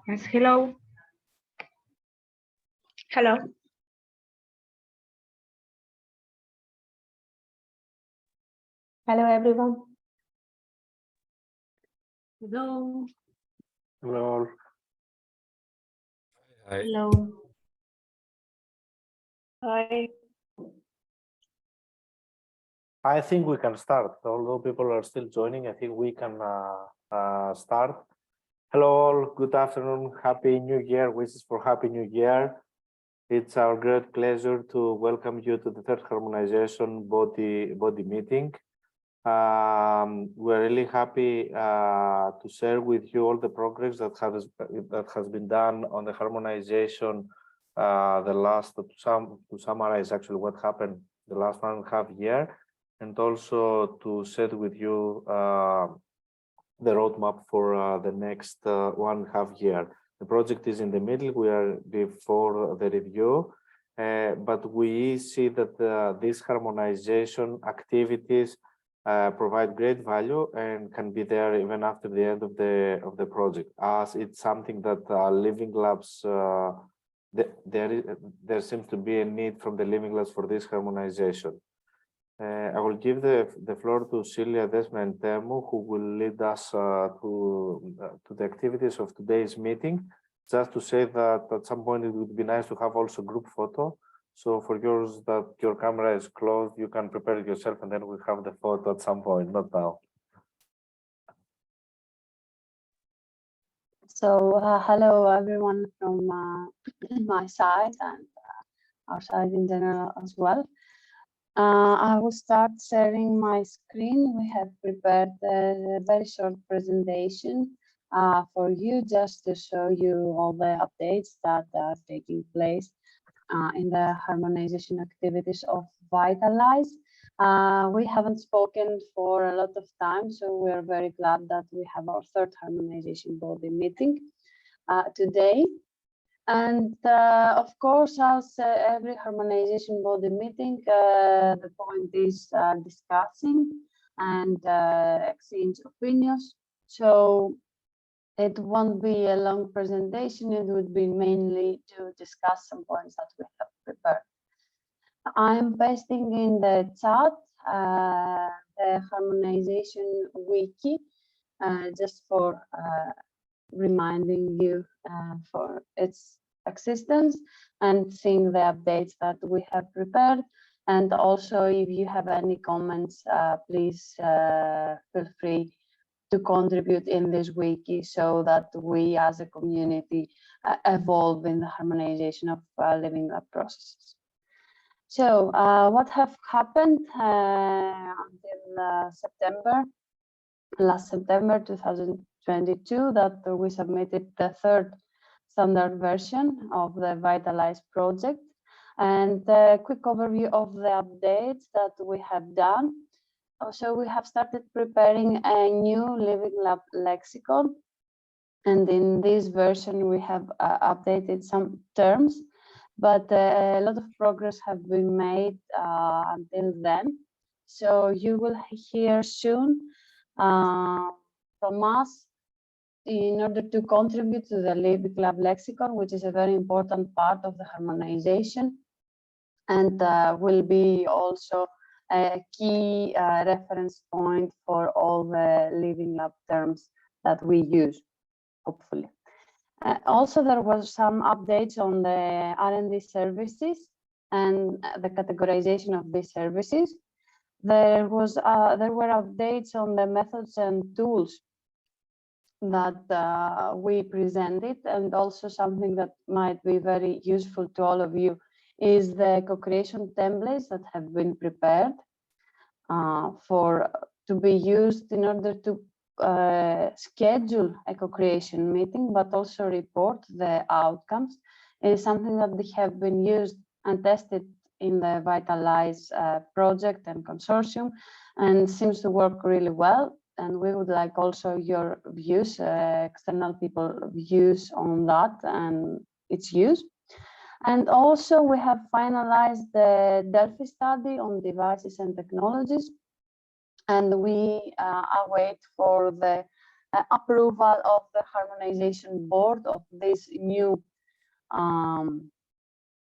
Yes, hello. Hello. Hello, everyone. Hello. Hello. Hi. Hello. Hi. I think we can start. Although people are still joining, I think we can start. Hello all, good afternoon, Happy New Year, wishes for Happy New Year. It's our great pleasure to welcome you to the third Harmonization Body meeting. We're really happy to share with you all the progress that has been done on the harmonization to summarize actually what happened the last 1.5 years, and also to share with you the roadmap for the next 1.5 years. The project is in the middle, we are before the review, but we see that these harmonization activities provide great value and can be there even after the end of the project, as it's something that living labs there seems to be a need from the living labs for this harmonization. I will give the floor to Celia Desma and Temu, who will lead us to the activities of today's meeting. Just to say that at some point it would be nice to have also group photo. So for yours that your camera is closed, you can prepare it yourself, and then we have the photo at some point, not now. So hello everyone from my side and our side in general as well. I will start sharing my screen. We have prepared a very short presentation for you, just to show you all the updates that are taking place in the harmonization activities of VITALISE. We haven't spoken for a lot of time, so we are very glad that we have our third harmonization body meeting today. And of course, as every harmonization body meeting, the point is discussing and exchange opinions. So it won't be a long presentation, it would be mainly to discuss some points that we have prepared. I'm pasting in the chat the harmonization wiki, just for reminding you for its existence and seeing the updates that we have prepared. And also, if you have any comments, please feel free to contribute in this wiki so that we as a community evolve in the harmonization of living lab processes. So what have happened until last September 2022, that we submitted the third standard version of the VITALISE project, and a quick overview of the updates that we have done. Also, we have started preparing a new living lab lexicon, and in this version we have updated some terms, but a lot of progress have been made until then. So you will hear soon from us in order to contribute to the living lab lexicon, which is a very important part of the harmonization, and will be also a key reference point for all the living lab terms that we use, hopefully. Also, there was some updates on the R&D services and the categorization of these services. There were updates on the methods and tools that we presented, and also something that might be very useful to all of you is the co-creation templates that have been prepared to be used in order to schedule a co-creation meeting, but also report the outcomes. It is something that they have been used and tested in the VITALISE project and consortium, and seems to work really well. And we would like also your views, external people views on that and its use. And also we have finalized the Delphi study on devices and technologies, and we await for the approval of the harmonization board of this new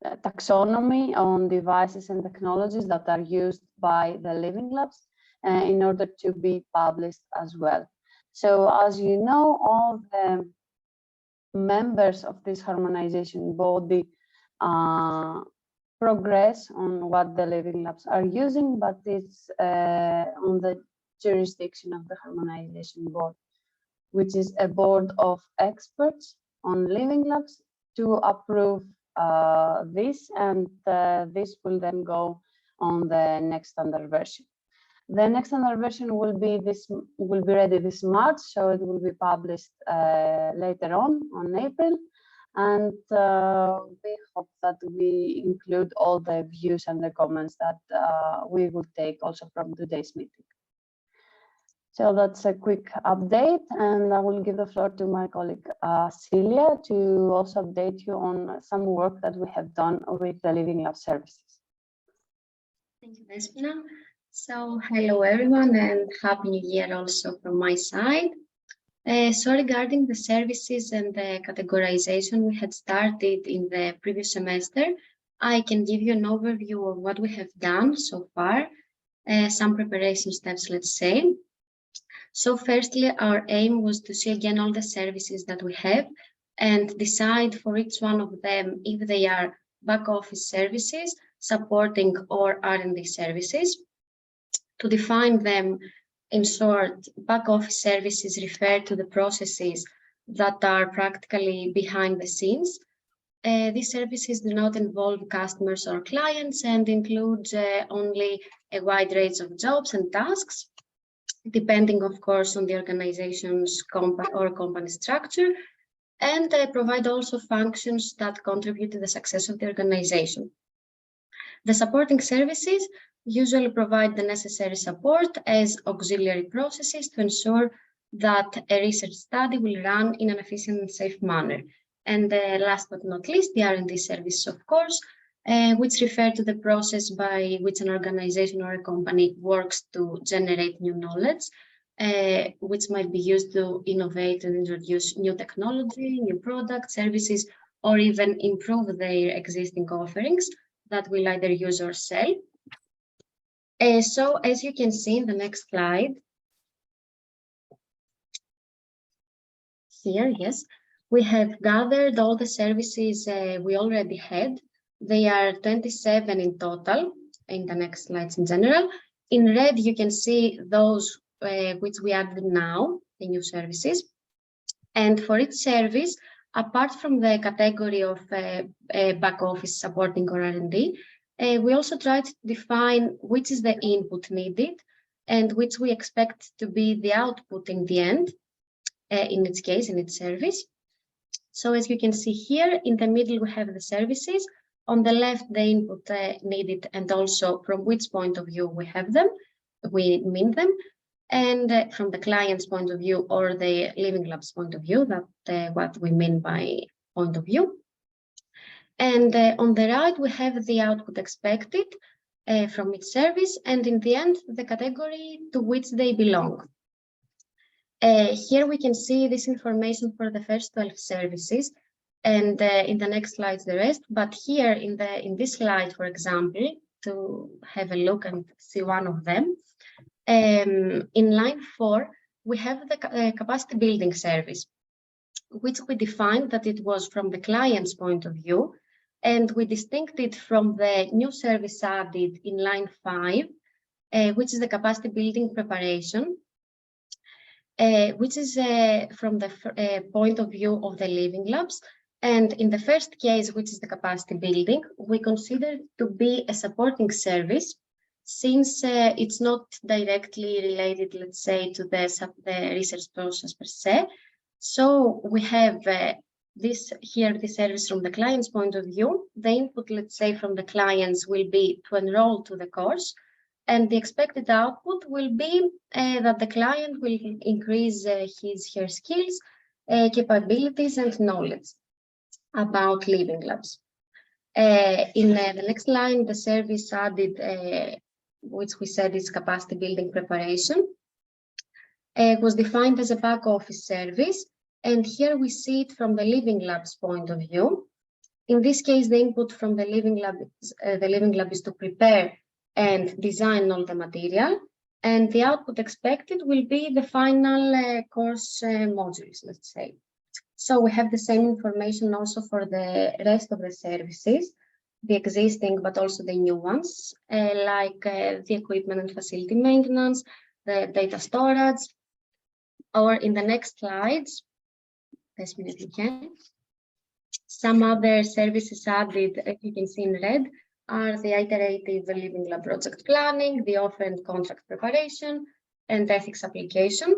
taxonomy on devices and technologies that are used by the Living Labs in order to be published as well. So as you know, all the members of this harmonization body progress on what the Living Labs are using, but it's on the jurisdiction of the Harmonization Board, which is a board of experts on Living Labs to approve this, and this will then go on the next standard version. The next standard version will be ready this March, so it will be published later on April. And we hope that we include all the views and the comments that we will take also from today's meeting. So that's a quick update, and I will give the floor to my colleague Celia to also update you on some work that we have done with the Living Lab services. Thank you, Despina. So hello everyone, and Happy New Year also from my side. So regarding the services and the categorization we had started in the previous semester, I can give you an overview of what we have done so far, some preparation steps, let's say. So firstly, our aim was to see again all the services that we have and decide for each one of them if they are back office services, supporting or R&D services. To define them, in short, back office services refer to the processes that are practically behind the scenes. These services do not involve customers or clients and include only a wide range of jobs and tasks, depending, of course, on the organization's company structure, and provide also functions that contribute to the success of the organization. The supporting services usually provide the necessary support as auxiliary processes to ensure that a research study will run in an efficient and safe manner. And last but not least, the R&D services, of course, which refer to the process by which an organization or a company works to generate new knowledge, which might be used to innovate and introduce new technology, new products, services, or even improve their existing offerings that will either use or sell. So as you can see in the next slide, here, yes, we have gathered all the services we already had. They are 27 in total, in the next slides in general. In red, you can see those which we added now, the new services. And for each service, apart from the category of back office supporting or R&D, we also tried to define which is the input needed and which we expect to be the output in the end, in its case, in its service. So as you can see here, in the middle, we have the services. On the left, the input needed and also from which point of view we have them, we mean them. And from the client's point of view or the Living Labs point of view, that what we mean by point of view. And on the right, we have the output expected from each service, and in the end, the category to which they belong. Here we can see this information for the first 12 services, and in the next slides the rest. But here in this slide, for example, to have a look and see one of them, in line 4, we have the capacity building service, which we defined that it was from the client's point of view, and we distinct it from the new service added in line 5, which is the capacity building preparation, which is from the point of view of the Living Labs. And in the first case, which is the capacity building, we consider it to be a supporting service, since it's not directly related, let's say, to the research process per se. So we have this service from the client's point of view. The input, let's say, from the clients will be to enroll to the course, and the expected output will be that the client will increase her skills, capabilities, and knowledge about Living Labs. In the next line, the service added, which we said is capacity building preparation, was defined as a back office service, And here we see it from the Living Lab's point of view. In this case, the input from the Living Lab is to prepare and design all the material, and the output expected will be the final course modules, let's say. So we have the same information also for the rest of the services, the existing but also the new ones, like the equipment and facility maintenance, the data storage, or in the next slides, let's see if we can. Some other services added, as you can see in red, are the iterative Living Lab project planning, the offer and contract preparation, and ethics application,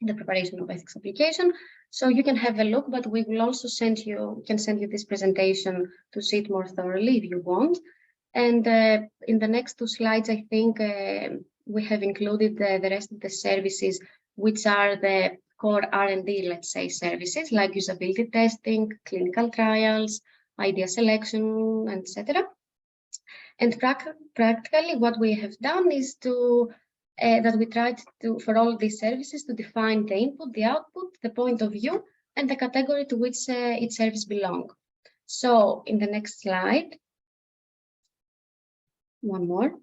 the preparation of ethics application. So you can have a look, but we will also send you this presentation to see it more thoroughly if you want. And in the next two slides, I think we have included the rest of the services, which are the core R&D, let's say, services like usability testing, clinical trials, idea selection, etc. And practically what we have done is that we tried to, for all these services, to define the input, the output, the point of view, and the category to which each service belongs. So in the next slide, one more.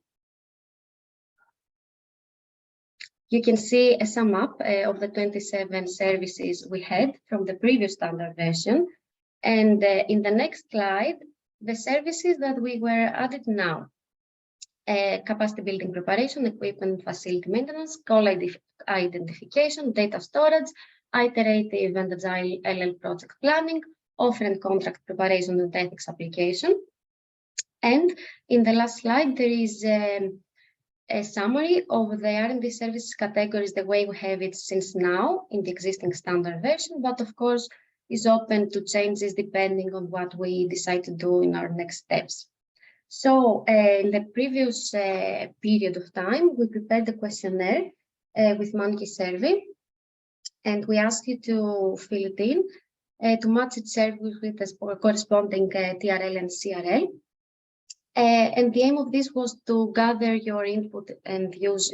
You can see a sum up of the 27 services we had from the previous standard version. And in the next slide, the services that we were added now. Capacity building preparation, equipment facility maintenance, call identification, data storage, iterative and agile LL project planning, offer and contract preparation and ethics application. And in the last slide, there is a summary of the R&D services categories the way we have it since now in the existing standard version, but of course is open to changes depending on what we decide to do in our next steps. So in the previous period of time, we prepared the questionnaire with monkey survey, and we asked you to fill it in to match its service with the corresponding TRL and CRL. And the aim of this was to gather your input and views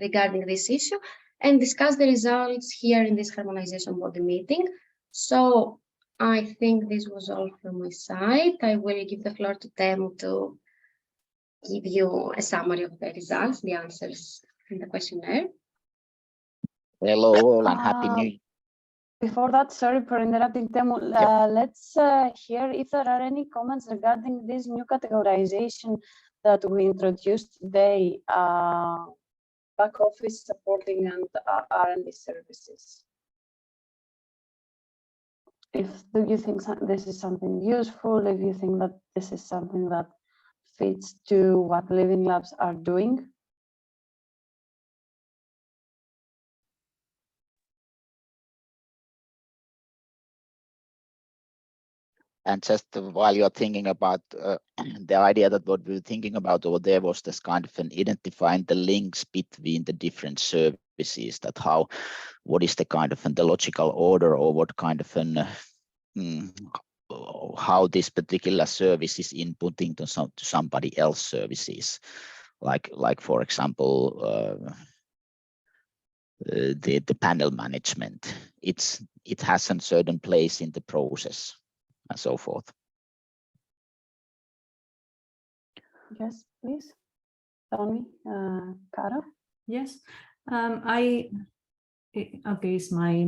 regarding this issue and discuss the results here in this harmonization body meeting. So I think this was all from my side. I will give the floor to Temu to give you a summary of the results, the answers in the questionnaire. Hello all and happy new year. Before that, sorry for interrupting, Temu. Let's hear if there are any comments regarding this new categorization that we introduced today, back office supporting and R&D services. Do you think this is something useful? If you think that this is something that fits to what Living Labs are doing? And just while you're thinking about the idea that what we were thinking about over there was this kind of an identifying the links between the different services, that what is the kind of the logical order, or what kind of an how this particular service is inputting to somebody else's services, like for example the panel management. It has a certain place in the process and so forth. Yes, please. Tell me, Cara. Yes. Okay, it's my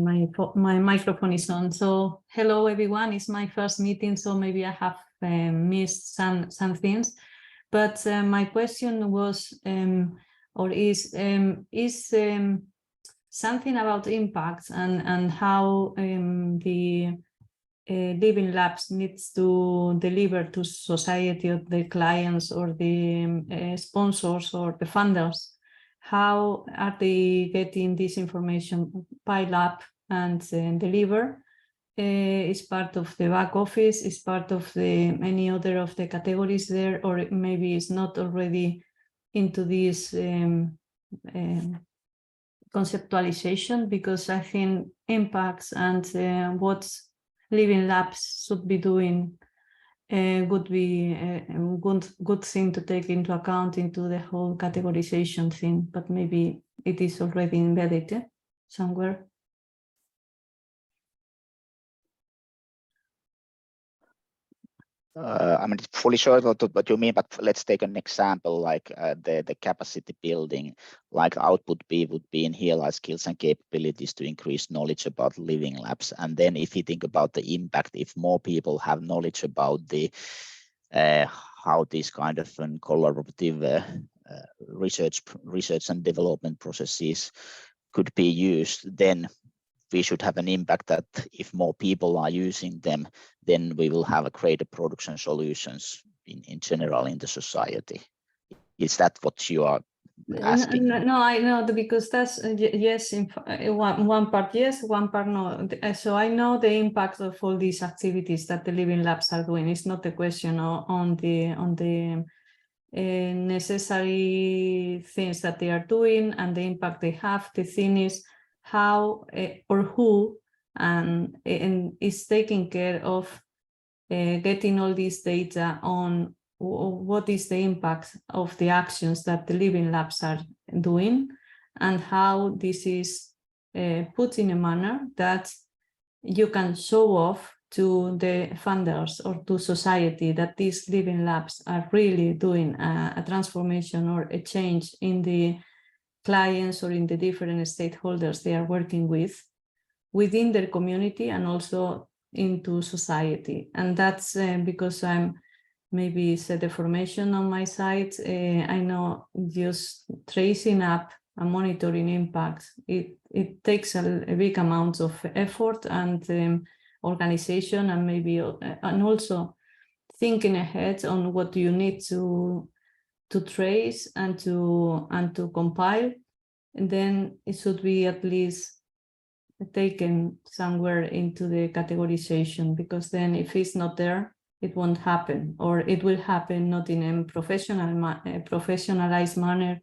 microphone is on. So hello everyone, it's my first meeting, so maybe I have missed some things, but my question was is something about impacts and how the Living Labs needs to deliver to society, or the clients, or the sponsors, or the funders. How are they getting this information pile up and deliver? Is part of the back office, is part of any other of the categories there, or maybe it's not already into this conceptualization? Because I think impacts and what Living Labs should be doing would be a good thing to take into account into the whole categorization thing, but maybe it is already embedded somewhere. I'm not fully sure what you mean, but let's take an example like the capacity building, like output B would be in here, like skills and capabilities to increase knowledge about living labs. And then if you think about the impact, if more people have knowledge about the how these kind of collaborative research and development processes could be used, then we should have an impact that if more people are using them, then we will have a greater production solutions in general in the society. Is that what you are asking? No, I know because that's yes, one part yes, one part no. So I know the impact of all these activities that the living labs are doing. It's not a question on the necessary things that they are doing and the impact they have. The thing is how or who and is taking care of getting all this data on what is the impact of the actions that the living labs are doing and how this is put in a manner that you can show off to the funders or to society that these living labs are really doing a transformation or a change in the clients or in the different stakeholders they are working with within their community and also into society. And that's because I'm maybe it's a deformation on my side. I know just tracing up and monitoring impact, it takes a big amount of effort and organization and maybe and also thinking ahead on what you need to trace and to compile, and then it should be at least taken somewhere into the categorization, because then if it's not there, it won't happen, or it will happen not in a professionalized manner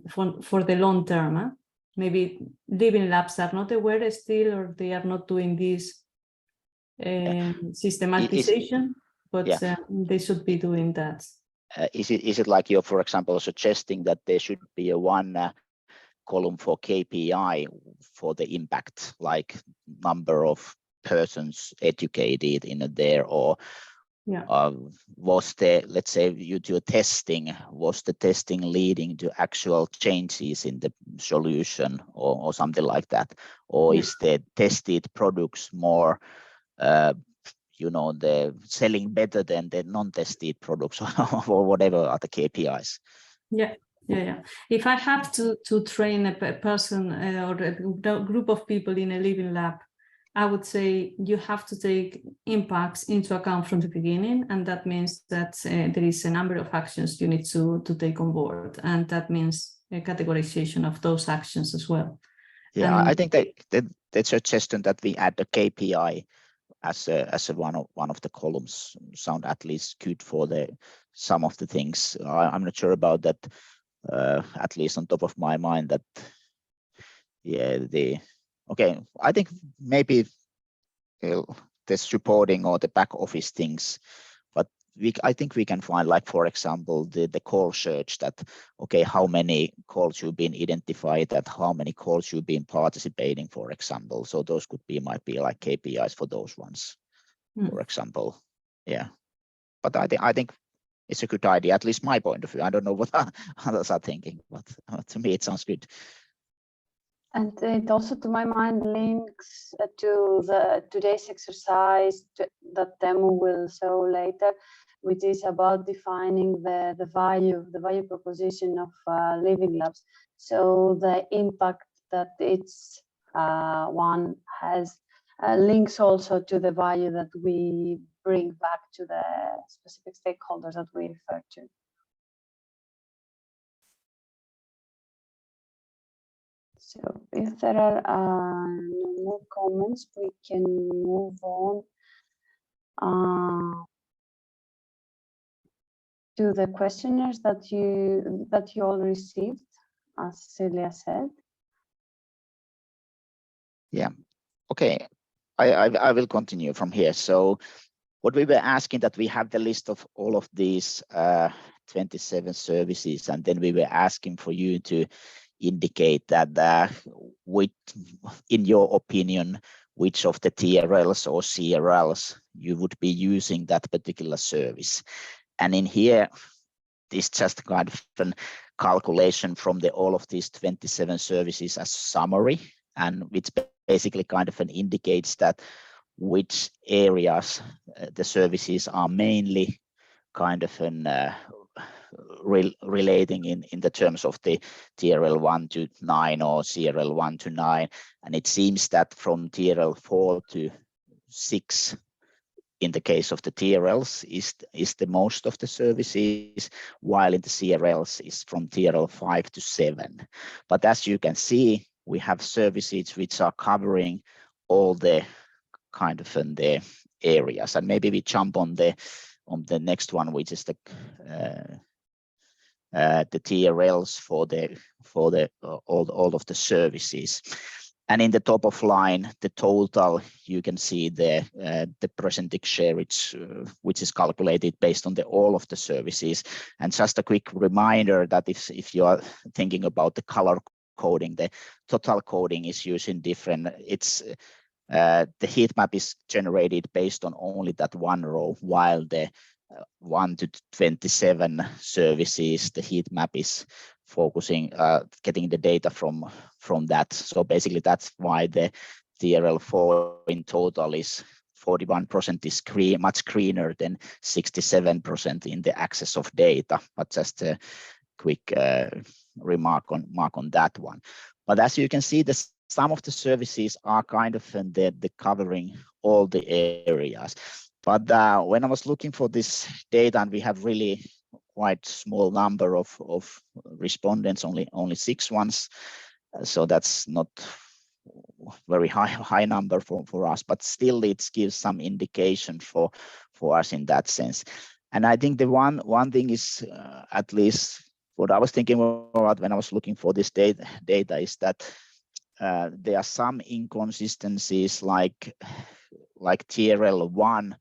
for the long term. Maybe living labs are not aware still, or they are not doing this systematization, but they should be doing that. Is it like you're, for example, suggesting that there should be a one column for KPI for the impact, like number of persons educated in there, or was the, let's say, your testing, was the testing leading to actual changes in the solution or something like that, or is the tested products more the selling better than the non-tested products or whatever are the KPIs? Yeah. If I have to train a person or a group of people in a living lab, I would say you have to take impacts into account from the beginning, and that means that there is a number of actions you need to take on board, and that means a categorization of those actions as well. Yeah, I think that the suggestion that we add the KPI as a one of the columns sound at least good for some of the things. I'm not sure about that. At least on top of my mind, that I think maybe the supporting or the back office things, but I think we can find, like, for example, the call search, that how many calls you've been identified, that how many calls you've been participating, for example. So those might be like KPIs for those ones, for example. Yeah, but I think it's a good idea, at least my point of view. I don't know what others are thinking, but to me it sounds good. And it also, to my mind, links to today's exercise that Teemu will show later, which is about defining the value proposition of living labs. So the impact that it's one has links also to the value that we bring back to the specific stakeholders that we refer to. So if there are no more comments, we can move on to the questionnaires that you all received, as Celia said. Yeah, okay. I will continue from here. So what we were asking, that we have the list of all of these 27 services, and then we were asking for you to indicate that in your opinion, which of the TRLs or CRLs you would be using that particular service. And in here, this just kind of a calculation from all of these 27 services as summary, and which basically kind of indicates that which areas the services are mainly kind of relating in the terms of the TRL 1 to 9 or CRL 1 to 9. And it seems that from TRL 4 to 6, in the case of the TRLs, is the most of the services, while in the CRLs is from TRL 5 to 7. But as you can see, we have services which are covering all the kind of the areas. And maybe we jump on the next one, which is the TRLs for all of the services. And in the top of line, the total, you can see the percentage share, which is calculated based on all of the services. And just a quick reminder that if you are thinking about the color coding, the total coding is using different. It's the heat map is generated based on only that one row, while the 1 to 27 services, the heat map is focusing, getting the data from that. So basically, that's why the TRL4 in total is 41% is much greener than 67% in the access of data. But just a quick remark on that one. But as you can see, some of the services are kind of the covering all the areas. But when I was looking for this data, and we have really quite small number of respondents, only 6 ones, so that's not very high number for us, but still it gives some indication for us in that sense. And I think the one thing is at least what I was thinking about when I was looking for this data is that there are some inconsistencies, like TRL 1.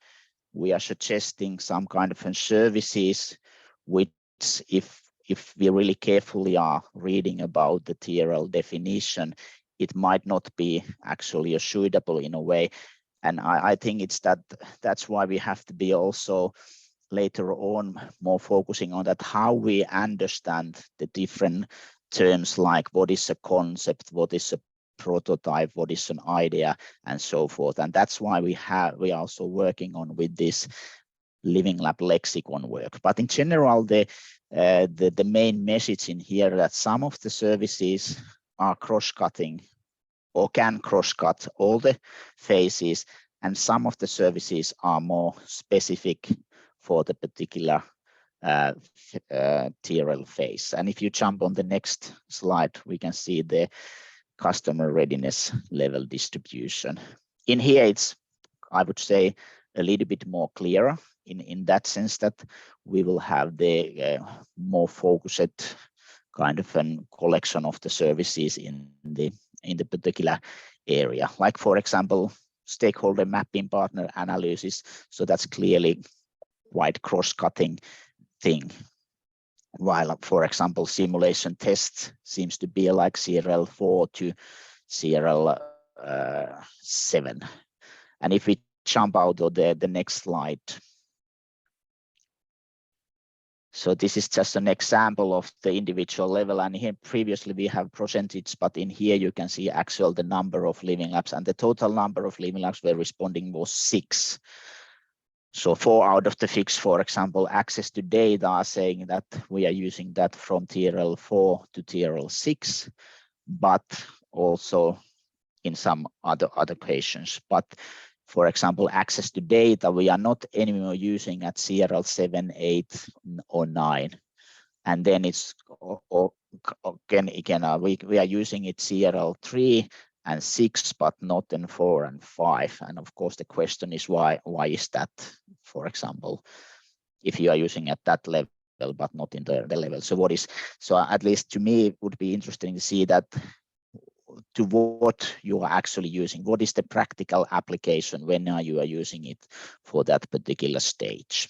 We are suggesting some kind of services which, if we really carefully are reading about the TRL definition, it might not be actually suitable in a way. And I think that's why we have to be also later on more focusing on that, how we understand the different terms, like what is a concept, what is a prototype, what is an idea, and so forth. And that's why we are also working on with this Living Lab lexicon work. But in general, the main message in here that some of the services are cross-cutting or can cross-cut all the phases, and some of the services are more specific for the particular TRL phase. And if you jump on the next slide, we can see the customer readiness level distribution. In here, it's, I would say, a little bit more clearer in that sense that we will have the more focused kind of a collection of the services in the particular area. Like, for example, stakeholder mapping, partner analysis. So that's clearly quite cross-cutting thing. While, for example, simulation tests seems to be like CRL 4 to CRL 7. And if we jump out of the next slide. So this is just an example of the individual level. And here previously we have percentage, but in here you can see actual the number of Living Labs, and the total number of Living Labs were responding was 6. So 4 out of the 6, for example, access to data are saying that we are using that from TRL 4 to TRL 6, but also in some other occasions. But for example, access to data, we are not anymore using at CRL 7, 8, or 9. And then it's again we are using it CRL 3 and 6, but not in 4 and 5. And of course, the question is why is that, for example, if you are using at that level, but not in the level. So at least to me, it would be interesting to see that to what you are actually using. What is the practical application when you are using it for that particular stage?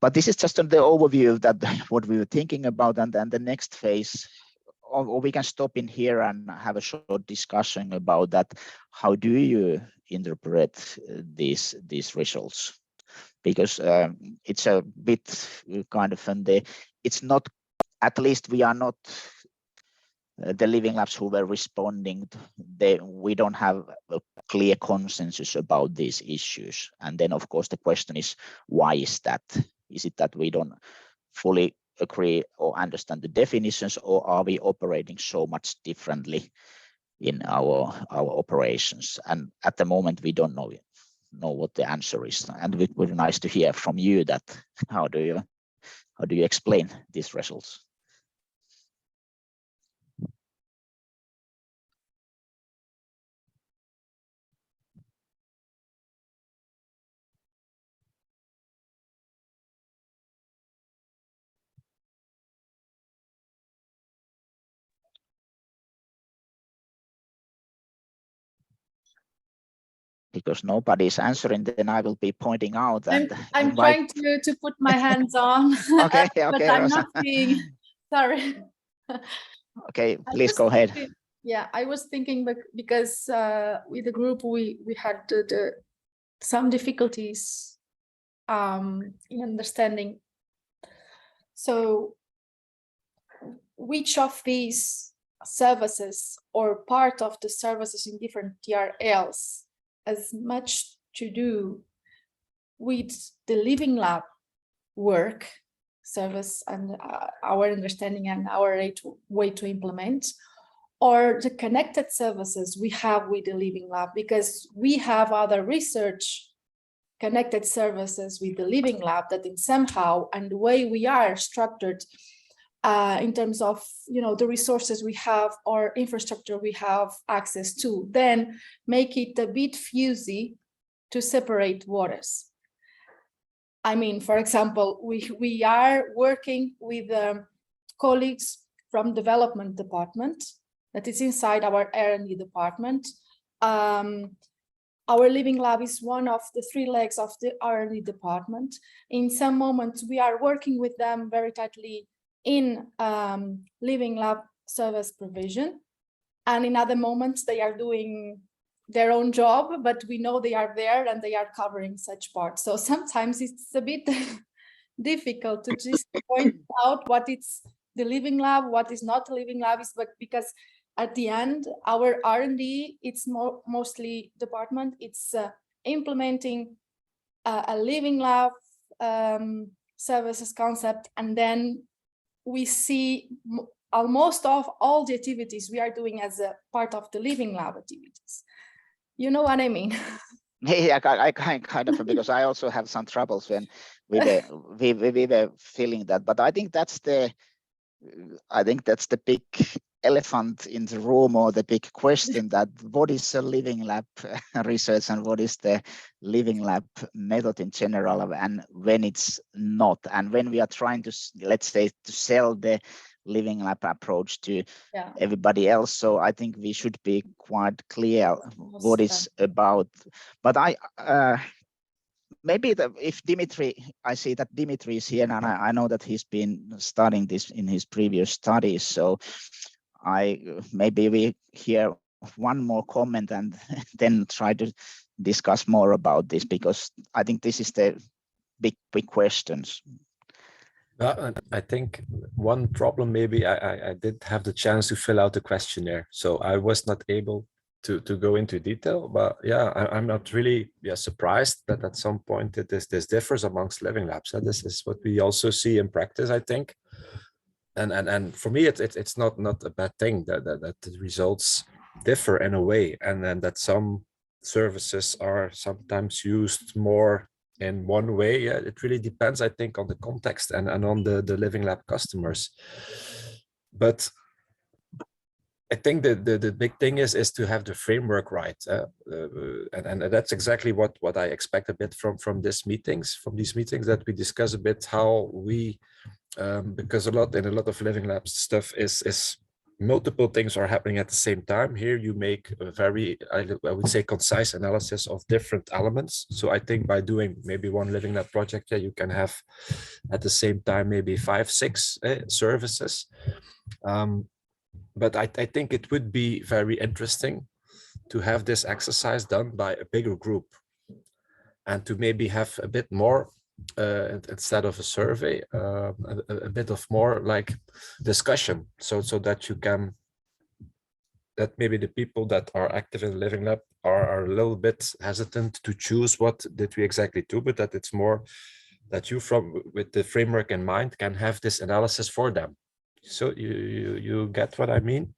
But this is just the overview of that, what we were thinking about. And then the next phase or we can stop in here and have a short discussion about that. How do you interpret these results? Because it's a bit kind of, and it's not, at least we are not the Living Labs who were responding. We don't have a clear consensus about these issues. And then, of course, the question is, why is that? Is it that we don't fully agree or understand the definitions, or are we operating so much differently in our operations? And at the moment, we don't know what the answer is. And it would be nice to hear from you that how do you explain these results? Because nobody's answering, then I will be pointing out. And I'm trying to put my hands on. Okay, but I'm not seeing. Sorry. Okay, please go ahead. Yeah, I was thinking, because with the group we had some difficulties in understanding. So, which of these services or part of the services in different TRLs has much to do with the Living Lab work, service, and our understanding and our way to implement, or the connected services we have with the Living Lab, because we have other research connected services with the Living Lab that in somehow, and the way we are structured in terms of the resources we have or infrastructure we have access to, then make it a bit fuzzy to separate waters. I mean, for example, we are working with colleagues from development department that is inside our R&D department. Our Living Lab is one of the 3 legs of the R&D department. In some moments, we are working with them very tightly in Living Lab service provision. And in other moments, they are doing their own job, but we know they are there and they are covering such parts. So sometimes it's a bit difficult to just point out what is the Living Lab, what is not the Living Lab, but because at the end, our R&D, it's mostly department, it's implementing a Living Lab services concept, and then we see almost of all the activities we are doing as a part of the Living Lab activities. You know what I mean? Yeah, I kind of, because I also have some troubles when we were feeling that. But I think that's the big elephant in the room, or the big question, that what is a Living Lab research and what is the Living Lab method in general, and when it's not, and when we are trying to, let's say, to sell the Living Lab approach to everybody else. So I think we should be quite clear what it's about. But maybe if Dimitri, I see that Dimitri is here, and I know that he's been studying this in his previous studies. So maybe we hear one more comment and then try to discuss more about this, because I think this is the big questions. I think one problem, maybe I did have the chance to fill out the questionnaire, so I was not able to go into detail. But yeah, I'm not really surprised that at some point that this differs amongst Living Labs. This is what we also see in practice, I think. And for me, it's not a bad thing that the results differ in a way, and then that some services are sometimes used more in one way. Yeah, it really depends, I think, on the context and on the Living Lab customers. But I think the big thing is to have the framework right, and that's exactly what I expect a bit from these meetings, that we discuss a bit how we, because in a lot of Living Labs stuff is multiple things are happening at the same time. Here you make a very, I would say, concise analysis of different elements. So I think by doing maybe one Living Lab project, you can have at the same time maybe 5, 6 services. but I think it would be very interesting to have this exercise done by a bigger group and to maybe have a bit more instead of a survey, a bit of more like discussion, so that you can, that maybe the people that are active in the Living Lab are a little bit hesitant to choose what did we exactly do, but that it's more that you with the framework in mind can have this analysis for them. So you get what I mean?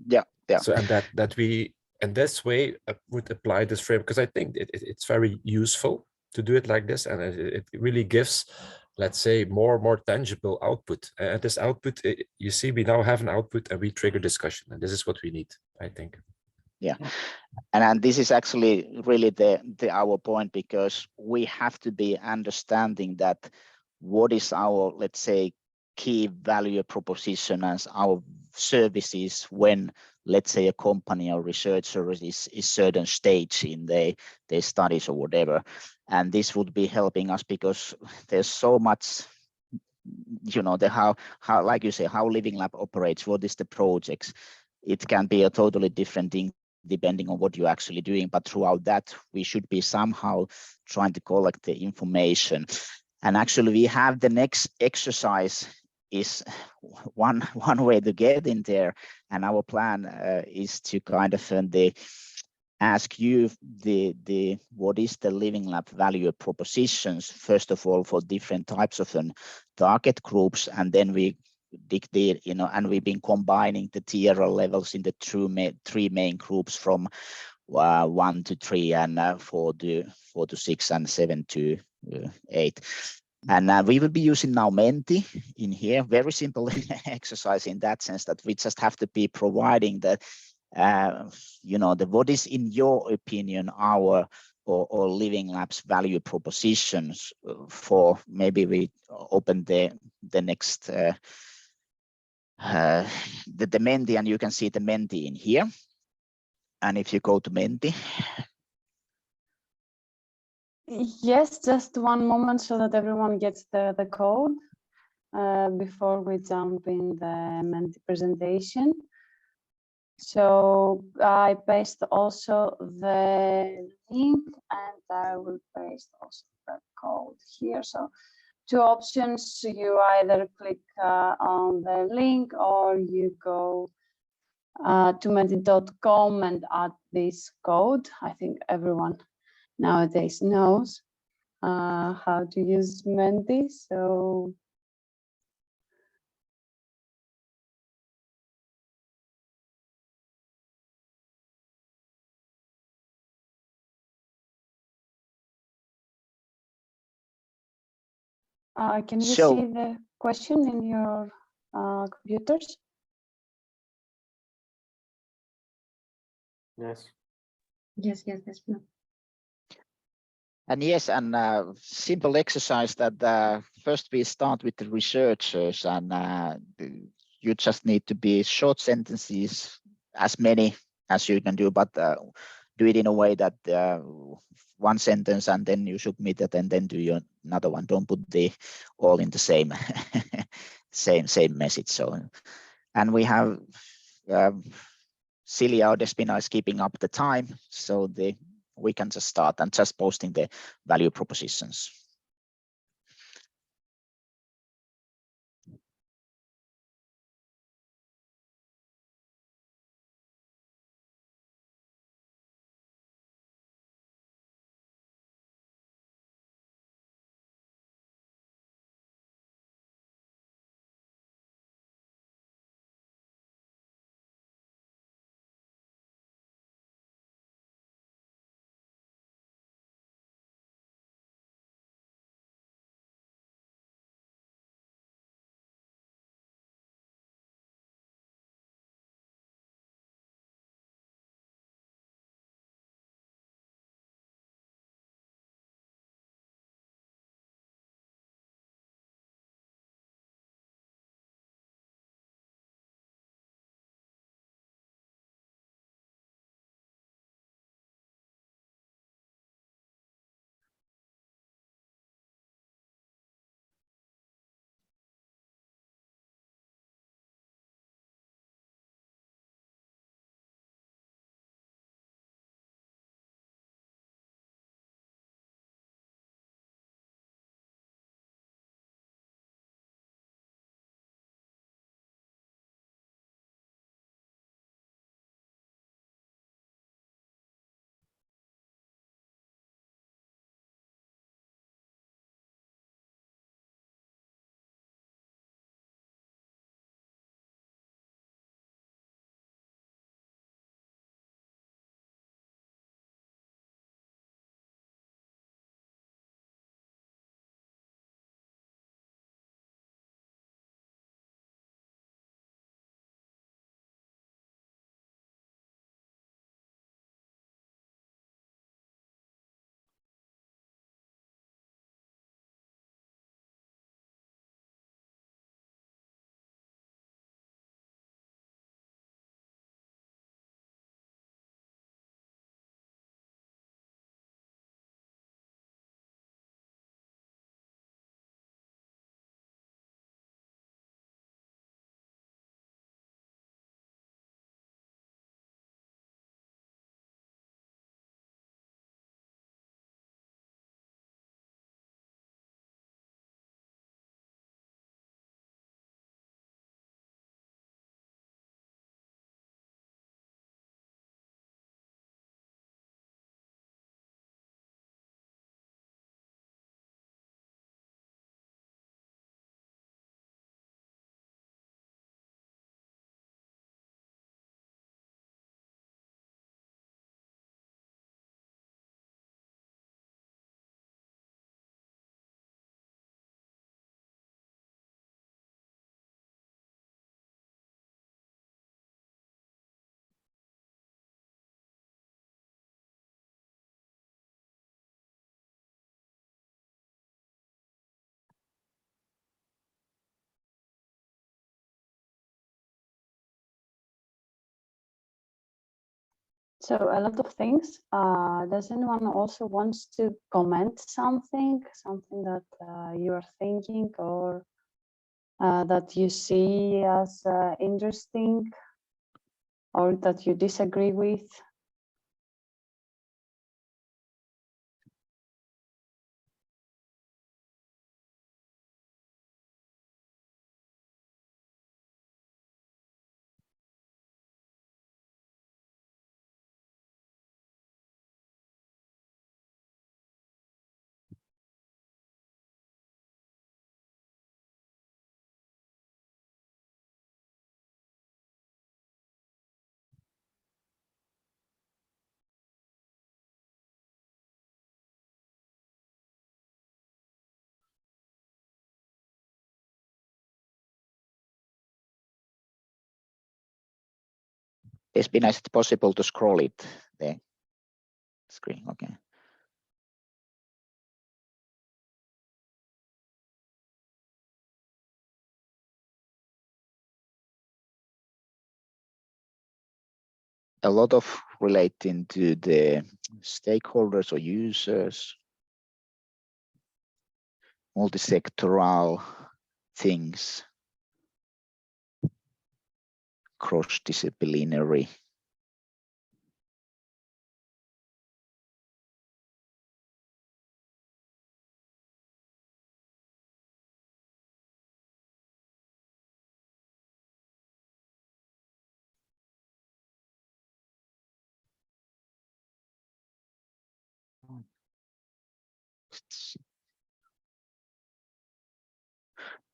Yeah. So and that we in this way would apply this frame, because I think it's very useful to do it like this, and it really gives, let's say, more tangible output. And this output, you see, we now have an output and we trigger discussion, and this is what we need, I think. Yeah. And this is actually really our point, because we have to be understanding that what is our, let's say, key value proposition as our services when, let's say, a company or researcher is certain stage in their studies or whatever. And this would be helping us because there's so much, you know, how like you say, how Living Lab operates, what is the projects. It can be a totally different thing depending on what you're actually doing, but throughout that we should be somehow trying to collect the information. And actually we have the next exercise is one way to get in there, and our plan is to kind of ask you what is the Living Lab value propositions, first of all, for different types of target groups, and then we dig there, you know, and we've been combining the TRL levels in the three main groups from 1 to 3 and 4 to 6 and 7 to 8. And we will be using now Menti in here. Very simple exercise in that sense, that we just have to be providing the you know, what is in your opinion our or Living Lab's value propositions for, maybe we open the next the Menti, and you can see the Menti in here. And if you go to Menti. Yes, just one moment so that everyone gets the code before we jump in the Menti presentation. So I paste also the link, and I will paste also the code here. So 2 options: you either click on the link, or you go to menti.com and add this code. I think everyone nowadays knows how to use Menti. So can you see the question in your computers? Yes. Yes. And yes, and simple exercise that first we start with the researchers, and you just need to be short sentences, as many as you can do, but do it in a way that one sentence and then you submit it and then do another one. Don't put the all in the same same message. So, and we have Silja or Despina is keeping up the time, so we can just start and just posting the value propositions. So a lot of things. Does anyone also wants to comment something that you are thinking or that you see as interesting or that you disagree with? It's been nice, it's possible to scroll it, the screen, okay. A lot of relating to the stakeholders or users, multi-sectoral things, cross-disciplinary.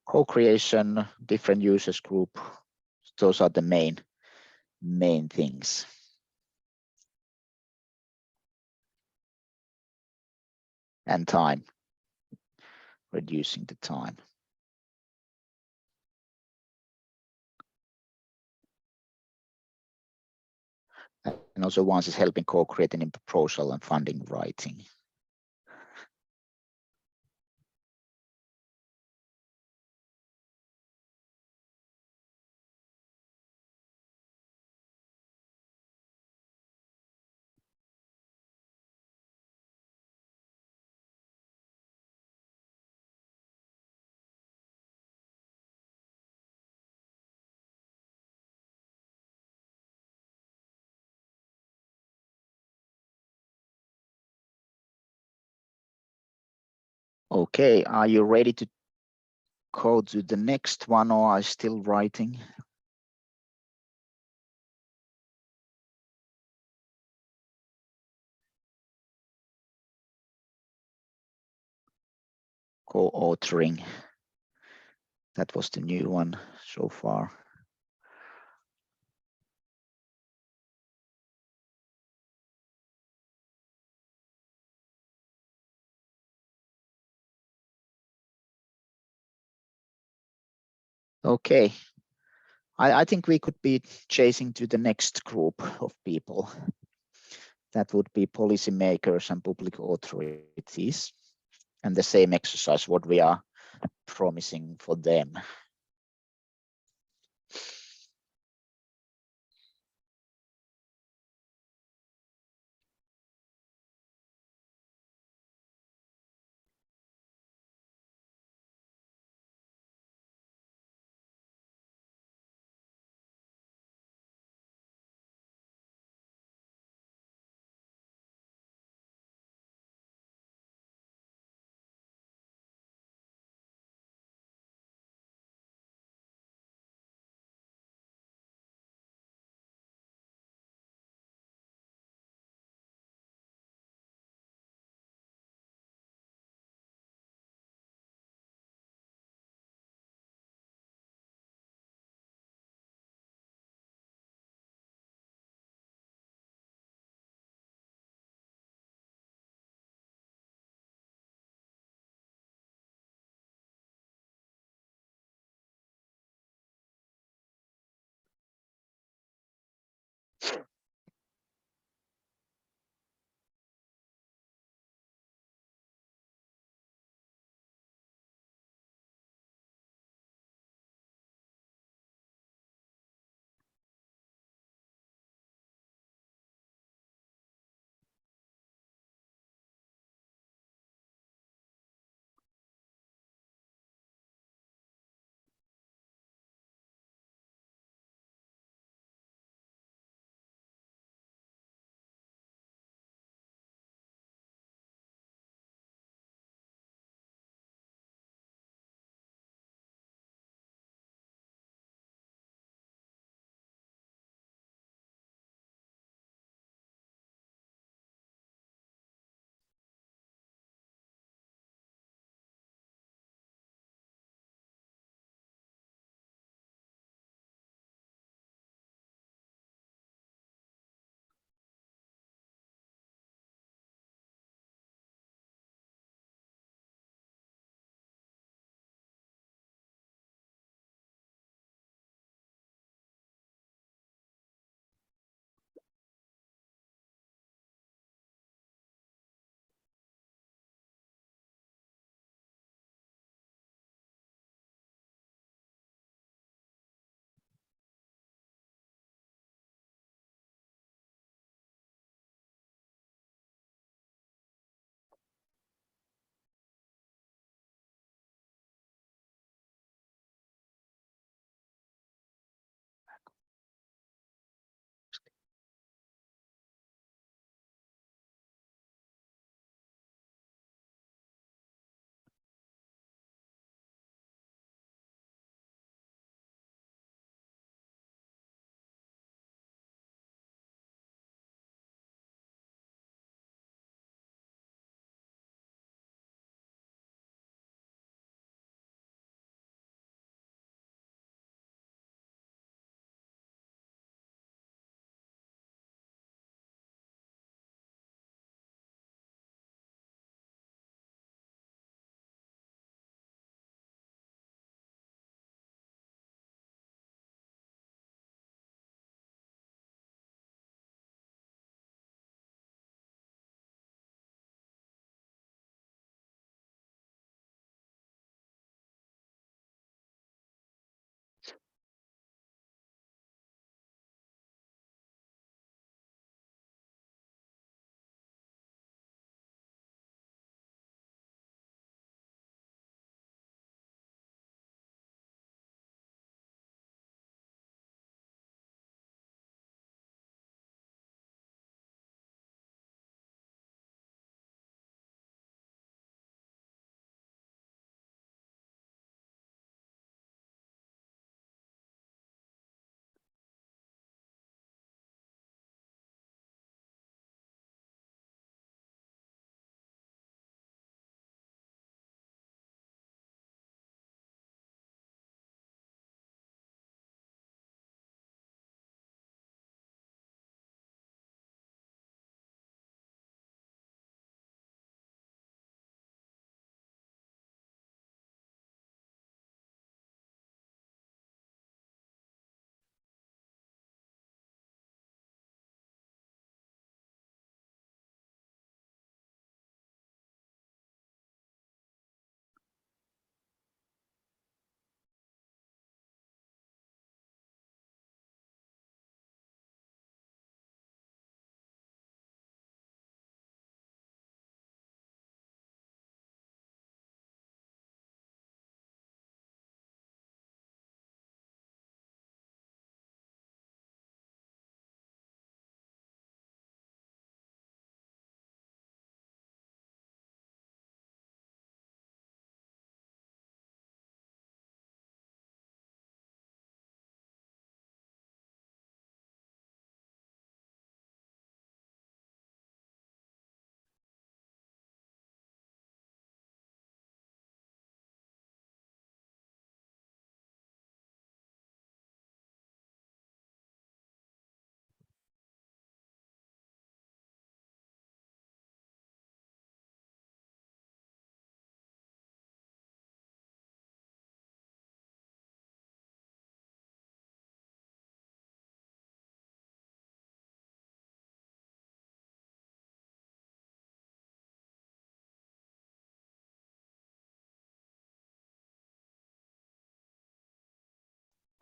Co-creation, different users group, those are the main things. And time, reducing the time. And also once is helping co-creating in proposal and funding writing. Okay, are you ready to go to the next one or are you still writing? Co-authoring, that was the new one so far. Okay, I think we could be chasing to the next group of people. That would be policymakers and public authorities. And the same exercise, what we are promising for them.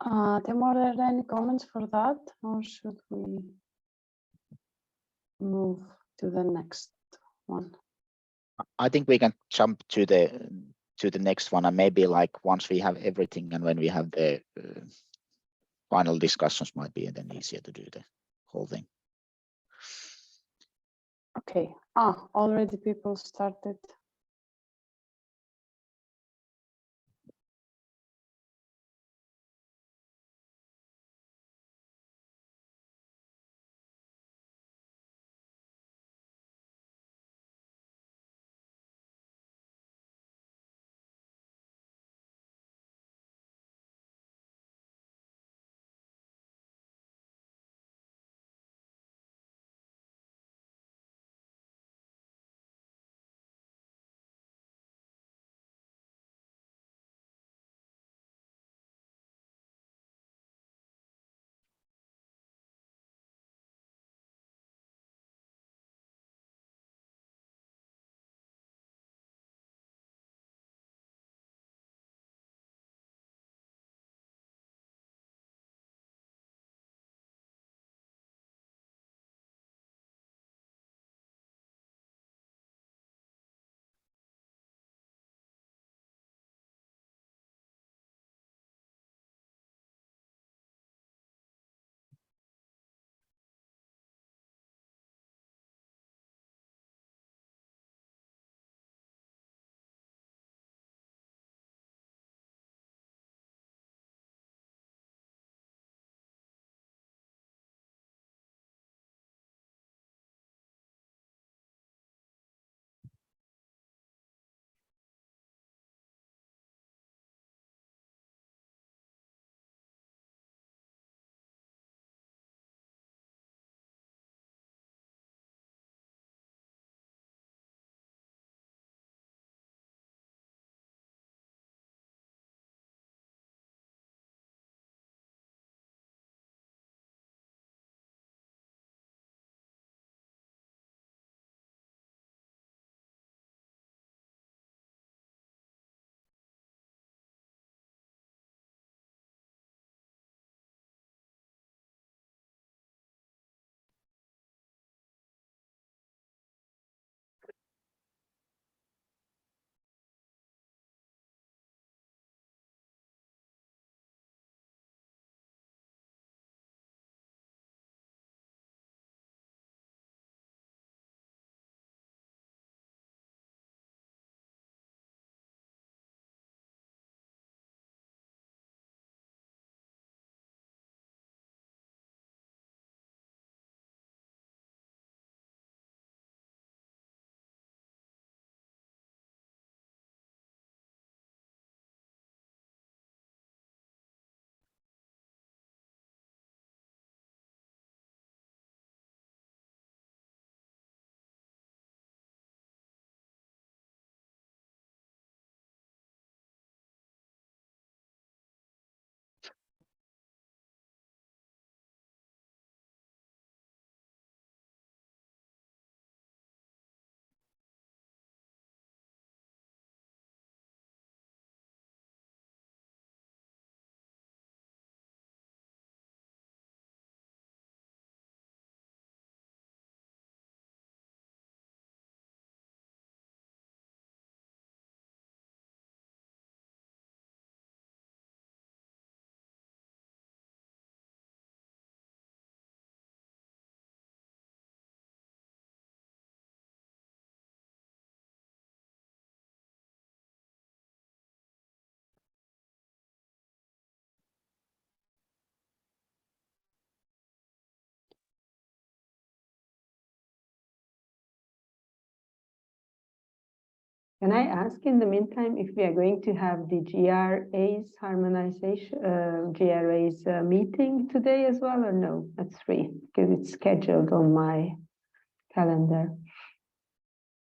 Tim, are there any comments for that, or should we move to the next one? I think we can jump to the next one, and maybe like once we have everything and when we have the final discussions, might be then easier to do the whole thing. Okay. Already people started. Can I ask in the meantime if we are going to have the GRA's harmonization, GRA's meeting today as well, or no? At 3, because it's scheduled on my calendar.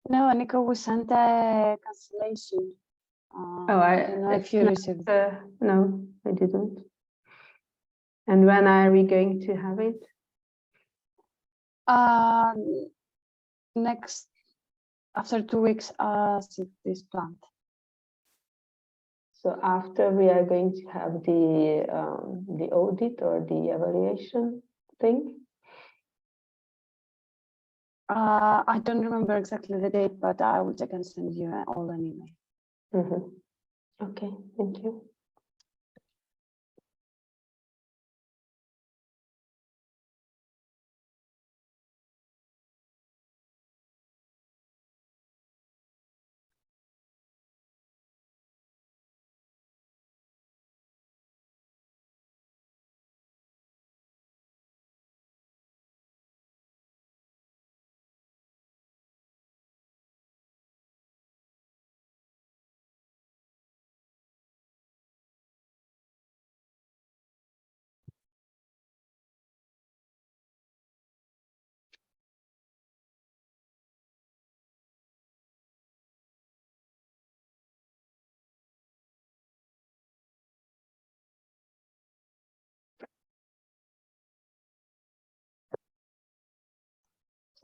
No, Nico, we sent a cancellation. I don't know if you received. No, I didn't. And when are we going to have it? Next, after 2 weeks, as it is planned. So after we are going to have the audit or the evaluation thing. I don't remember exactly the date, but I will check and send you all an email. Okay, thank you.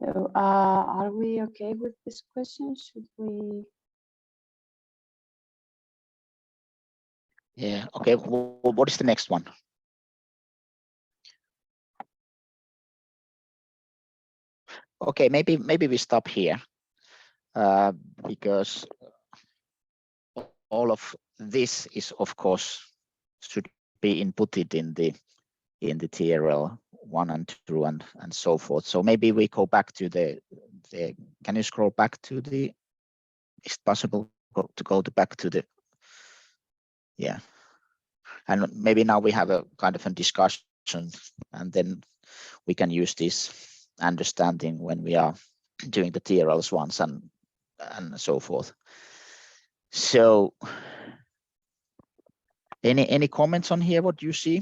So are we okay with this question? Should we? Yeah, okay. What is the next one? Okay, maybe we stop here because all of this is, of course, should be inputted in the TRL 1 and 2 and so forth. So maybe we go back to the can you scroll back to the, is it possible to go back to the, yeah. And maybe now we have a kind of a discussion, and then we can use this understanding when we are doing the TRLs once and so forth. So any comments on here, what you see?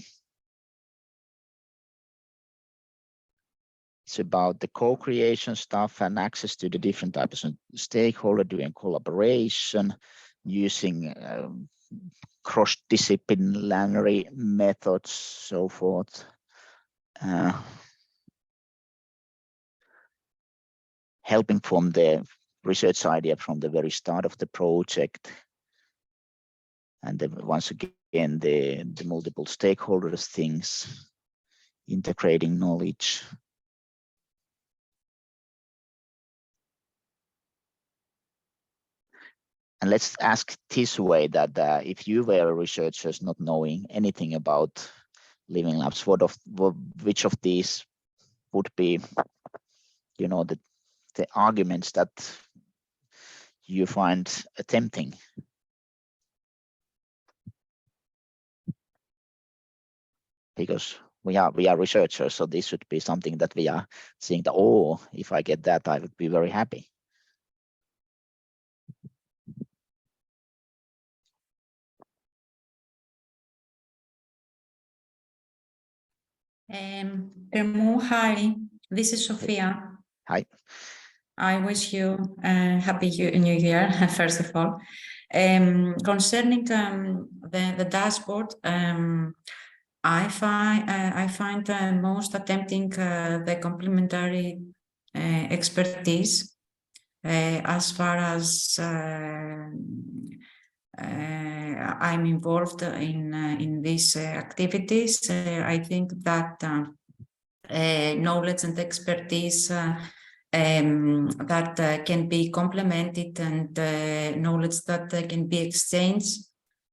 It's about the co-creation stuff and access to the different types of stakeholder, doing collaboration, using cross-disciplinary methods, so forth. Helping from the research idea from the very start of the project. And then once again, the multiple stakeholders things, integrating knowledge. And let's ask this way, that if you were researchers not knowing anything about living labs, which of these would be, you know, the arguments that you find tempting? Because we are researchers, so this should be something that we are seeing that, oh, if I get that, I would be very happy. Termu, hi, this is Sofia. Hi. I wish you happy New Year, first of all. Concerning the dashboard, I find most attempting the complementary expertise as far as I'm involved in these activities. I think that knowledge and expertise that can be complemented, and knowledge that can be exchanged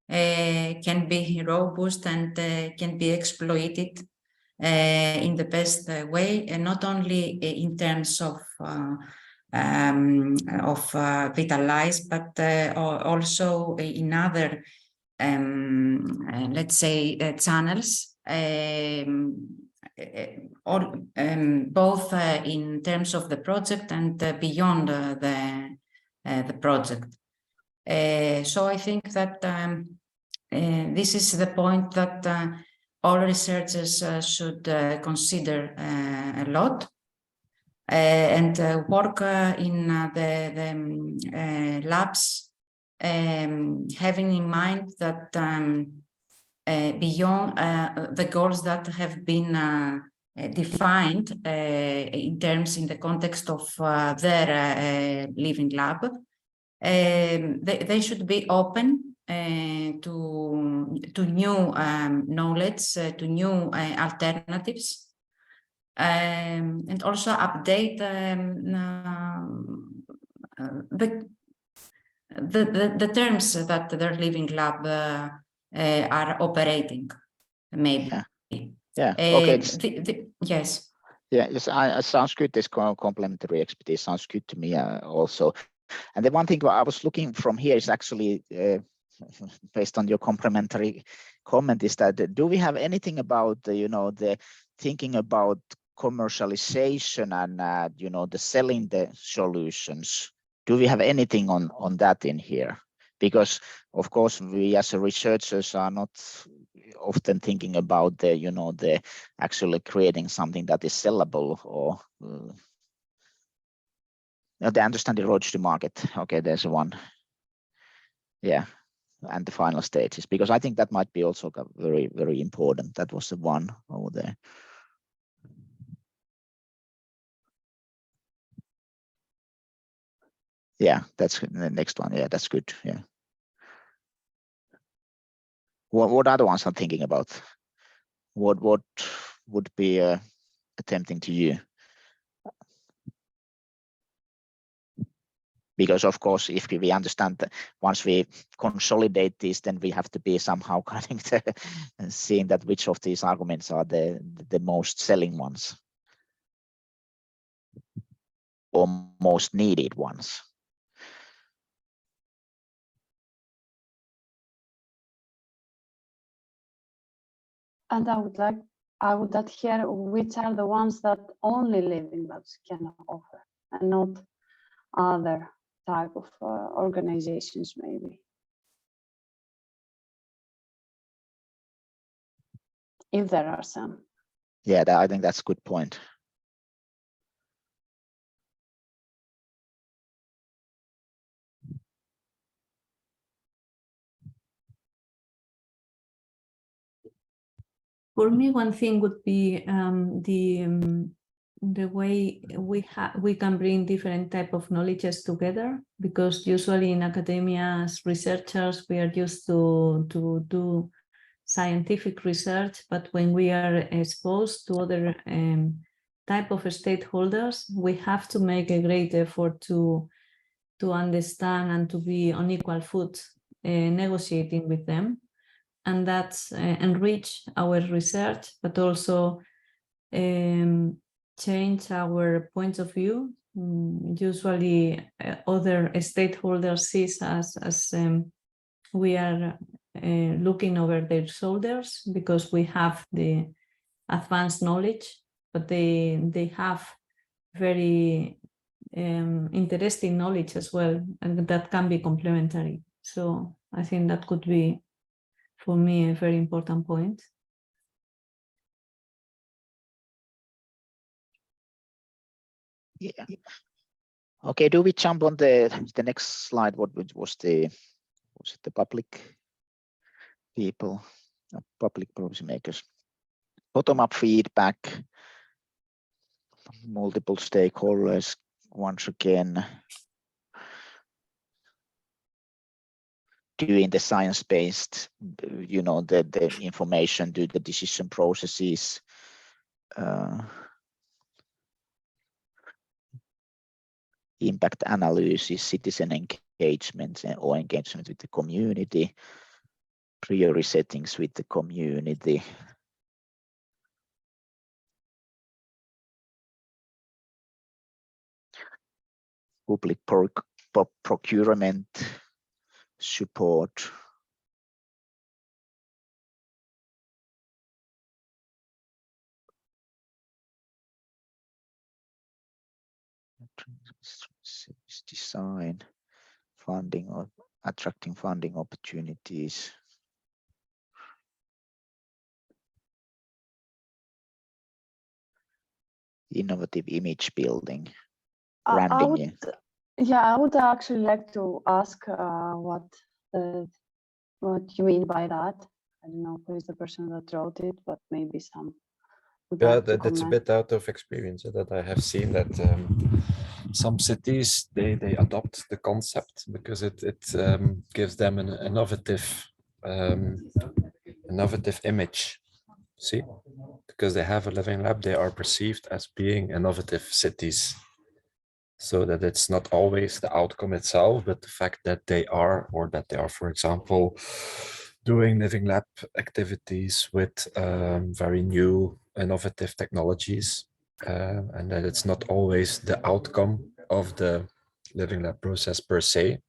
can be robust and can be exploited in the best way, and not only in terms of VITALISE, but also in other, let's say, channels, both in terms of the project and beyond the project. So I think that this is the point that all researchers should consider a lot. And work in the labs, having in mind that beyond the goals that have been defined in the context of their living lab, they should be open to new knowledge, to new alternatives, and also update the terms that their living lab are operating, maybe. Yeah. Okay. Yes. Yeah, it sounds good. This complementary expertise sounds good to me also. And the one thing I was looking from here is actually based on your complementary comment is that do we have anything about the thinking about commercialization and the selling the solutions? Do we have anything on that in here? Because of course we as researchers are not often thinking about the actually creating something that is sellable or they understand the roads to market. Okay, there's one. Yeah, and the final stages, because I think that might be also very, very important. That was the one over there. Yeah, that's the next one. Yeah, that's good. Yeah. What other ones I'm thinking about? What would be tempting to you? Because of course, if we understand that once we consolidate this, then we have to be somehow kind of seeing that which of these arguments are the most selling ones or most needed ones. And I would add here which are the ones that only living labs can offer and not other type of organizations maybe. If there are some. Yeah, I think that's a good point. For me, one thing would be the way we can bring different type of knowledges together, because usually in academia as researchers we are used to do scientific research, but when we are exposed to other type of stakeholders, we have to make a great effort to understand and to be on equal foot negotiating with them. And that's enrich our research, but also change our points of view. Usually other stakeholders see us as we are looking over their shoulders because we have the advanced knowledge, but they have very interesting knowledge as well, and that can be complementary. So I think that could be, for me, a very important point. Yeah. Okay, do we jump on the next slide? What was the public people, public policy makers? Bottom-up feedback, multiple stakeholders, once again, doing the science-based, the information, do the decision processes, impact analysis, citizen engagement or engagement with the community, priority settings with the community. Public procurement support. Design, funding or attracting funding opportunities. Innovative image building, branding. I would actually like to ask what you mean by that. I don't know who is the person that wrote it, but maybe some. Yeah, that's a bit out of experience that I have seen that some cities they adopt the concept because it gives them an innovative image. See, because they have a living lab, they are perceived as being innovative cities. So that it's not always the outcome itself, but the fact that they are, or that they are, for example, doing living lab activities with very new innovative technologies, and that it's not always the outcome of the living lab process per se,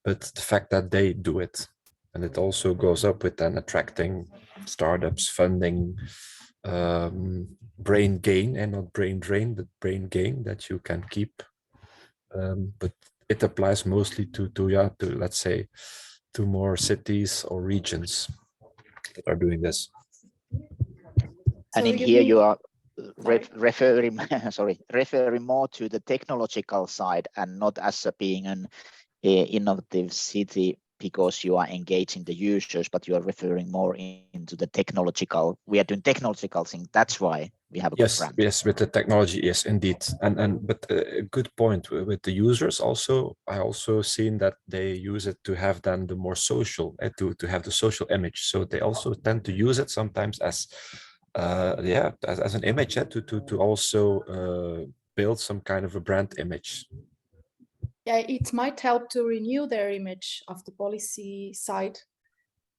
but the fact that they do it. And it also goes up with then attracting startups, funding, brain gain, and not brain drain, but brain gain that you can keep. But it applies mostly to let's say to more cities or regions that are doing this. And So in here mean... you are referring referring more to the technological side and not as being an innovative city because you are engaging the users, but you are referring more into the technological. We are doing technological thing. That's why we have a good brand. Yes, with the technology, yes, indeed. But a good point with the users also. I also seen that they use it to have then the more social, to have the social image. So they also tend to use it sometimes as as an image, to also build some kind of a brand image. Yeah, it might help to renew their image of the policy side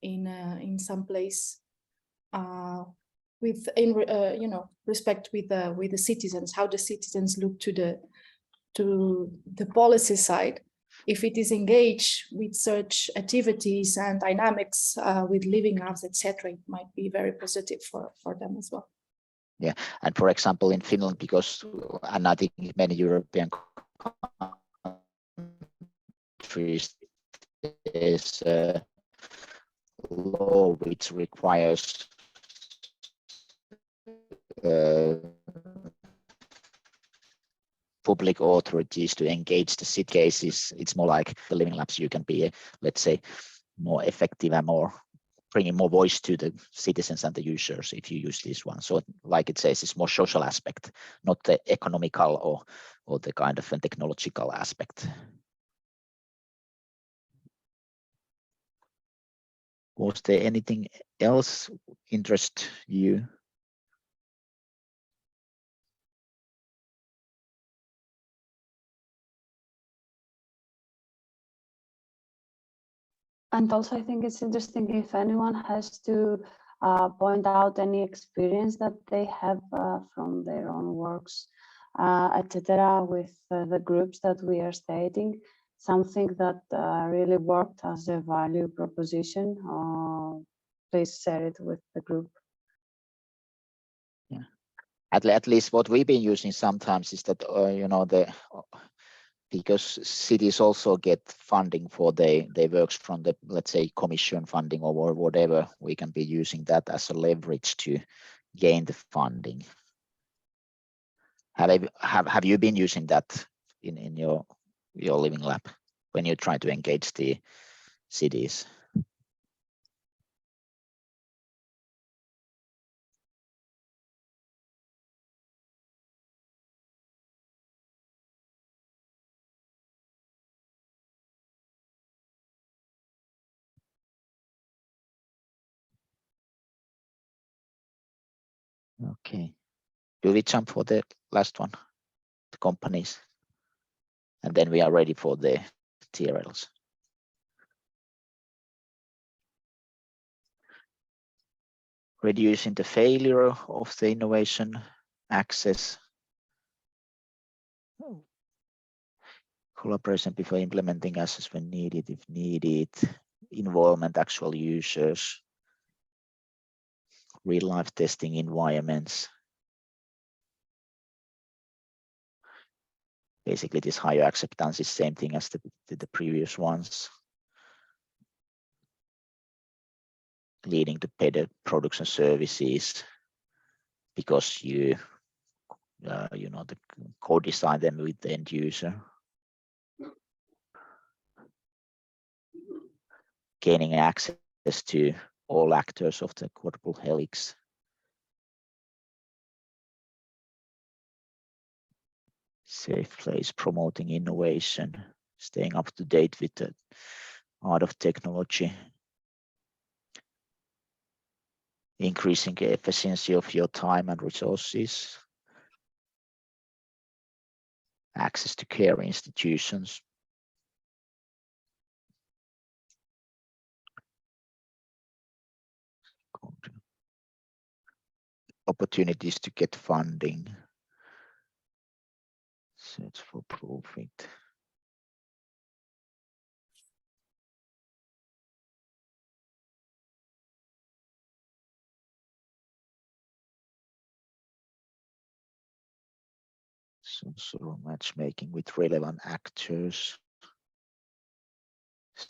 in some place with respect with the citizens, how the citizens look to the policy side. If it is engaged with such activities and dynamics with living labs, etc., it might be very positive for them as well. Yeah, and for example, in Finland, because, and I think many European countries, is a law which requires public authorities to engage the city cases. It's more like the living labs. You can be, let's say, more effective and more bringing more voice to the citizens and the users if you use this one. So like it says, it's more social aspect, not the economical or the kind of a technological aspect. Was there anything else interest you? And also, I think it's interesting if anyone has to point out any experience that they have from their own works, etc., with the groups that we are stating, something that really worked as a value proposition. Please share it with the group. Yeah, at least what we've been using sometimes is that because cities also get funding for their works from the, let's say, commission funding or whatever, we can be using that as a leverage to gain the funding. Have you been using that in your living lab when you try to engage the cities? Okay, do we jump for the last one, the companies, and then we are ready for the TRLs? Reducing the failure of the innovation, access, collaboration before implementing assets when needed, if needed, involvement actual users, real life testing environments. Basically, this higher acceptance is same thing as the previous ones, leading to better products and services because you the co-design them with the end user. Gaining access to all actors of the quadruple helix. Safe place, promoting innovation, staying up to date with the art of technology, increasing the efficiency of your time and resources, access to care institutions, opportunities to get funding, search for profit. Some sort of matchmaking with relevant actors,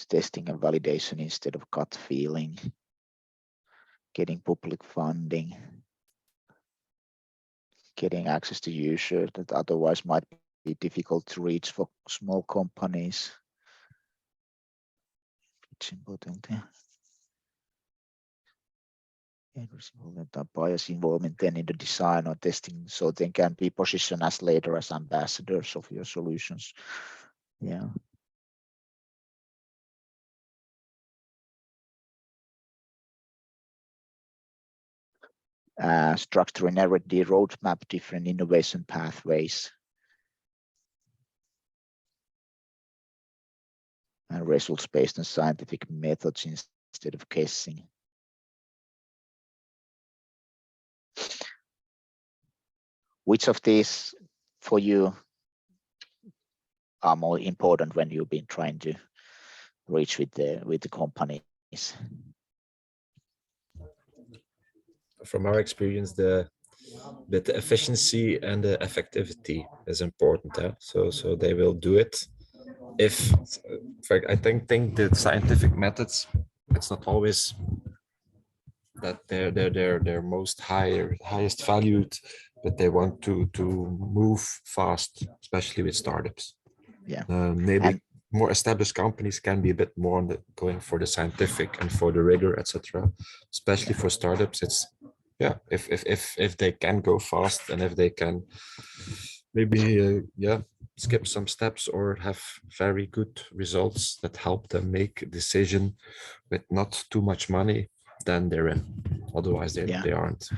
testing and validation instead of gut feeling, getting public funding, getting access to users that otherwise might be difficult to reach for small companies. It's important. Buyers involvement then in the design or testing, so they can be positioned as later as ambassadors of your solutions. Yeah. Structuring already roadmap different innovation pathways and results based on scientific methods instead of guessing. Which of these for you are more important when you've been trying to reach with the companies? From our experience, the efficiency and the effectivity is important. So they will do it. If I think the scientific methods, it's not always that they're most highest valued, but they want to move fast, especially with startups. Yeah. Maybe more established companies can be a bit more on the going for the scientific and for the rigor, etc. Especially for startups, it's if they can go fast and if they can maybe skip some steps or have very good results that help them make a decision with not too much money, then they're in. Otherwise they aren't.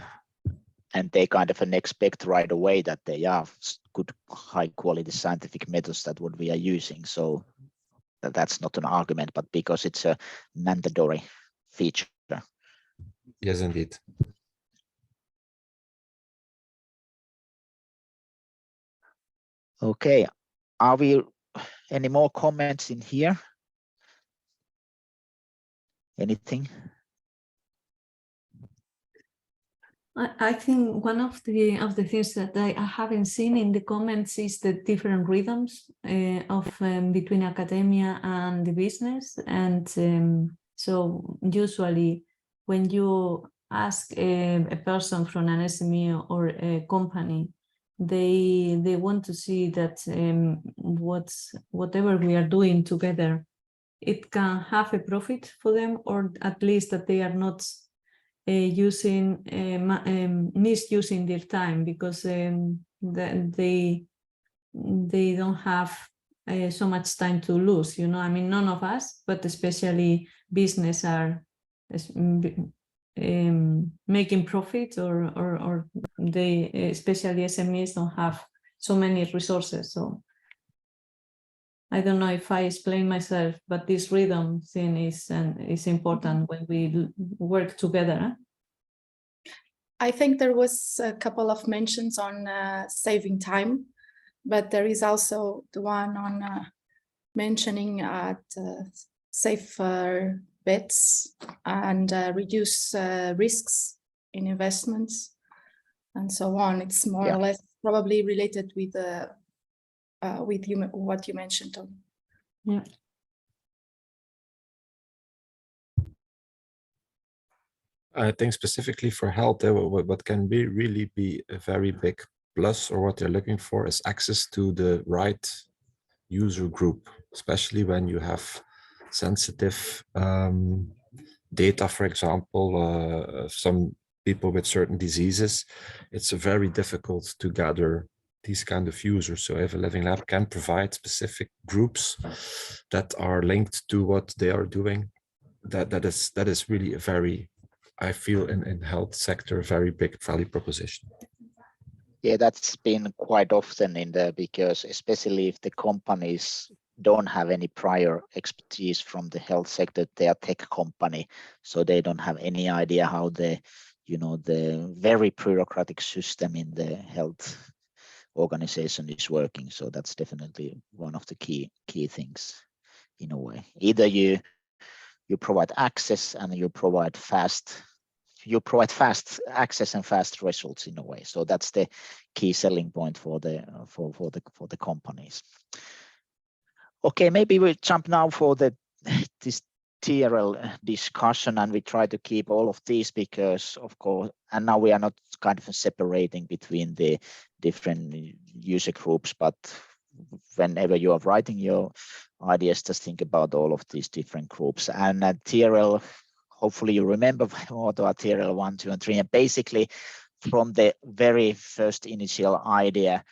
And they kind of expect right away that they are good high quality scientific methods that what we are using. So that's not an argument, but because it's a mandatory feature. Yes, indeed. Okay, are we any more comments in here? Anything? I think one of the things that I haven't seen in the comments is the different rhythms of between academia and the business. And so usually when you ask a person from an SME or a company, they want to see that whatever we are doing together, it can have a profit for them, or at least that they are not misusing their time, because they don't have so much time to lose. You know, I mean, none of us, but especially business are making profit, or they, especially SMEs, don't have so many resources. So I don't know if I explain myself, but this rhythm thing is important when we work together. I think there was a couple of mentions on saving time, but there is also the one on mentioning safer bets and reduce risks in investments and so on. It's more or less probably related with what you mentioned, Tom. Yeah. I think specifically for health, what can really be a very big plus, or what they're looking for, is access to the right user group, especially when you have sensitive data, for example, some people with certain diseases. It's very difficult to gather these kind of users. So if a living lab can provide specific groups that are linked to what they are doing, that is really a very, I feel in health sector, a very big value proposition. Yeah, that's been quite often in there, because especially if the companies don't have any prior expertise from the health sector, they are tech company, so they don't have any idea how the, you know, the very bureaucratic system in the health organization is working. So that's definitely one of the key things in a way. Either you provide access and you provide fast access and fast results in a way. So that's the key selling point for the companies. Okay, maybe we jump now for this TRL discussion, and we try to keep all of these, because of course, and now we are not kind of separating between the different user groups, but whenever you are writing your ideas, just think about all of these different groups. And TRL, hopefully you remember what are TRL 1, 2, and 3, and basically from the very first initial idea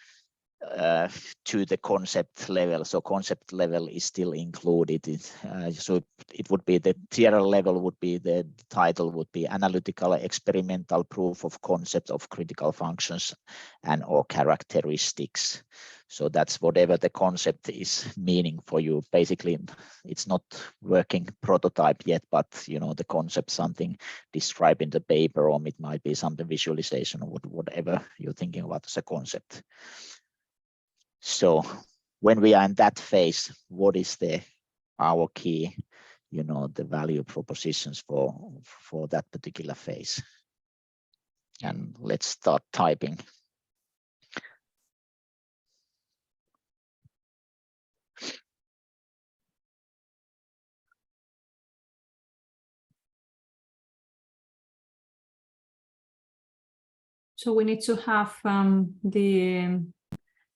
to the concept level. So concept level is still included. So it would be the TRL level would be, the title would be analytical experimental proof of concept of critical functions and or characteristics. So that's whatever the concept is meaning for you. Basically, it's not working prototype yet, but you know, the concept, something described in the paper, or it might be some visualization or whatever you're thinking about as a concept. So when we are in that phase, what is our key, you know, the value propositions for that particular phase? And let's start typing. So we need to have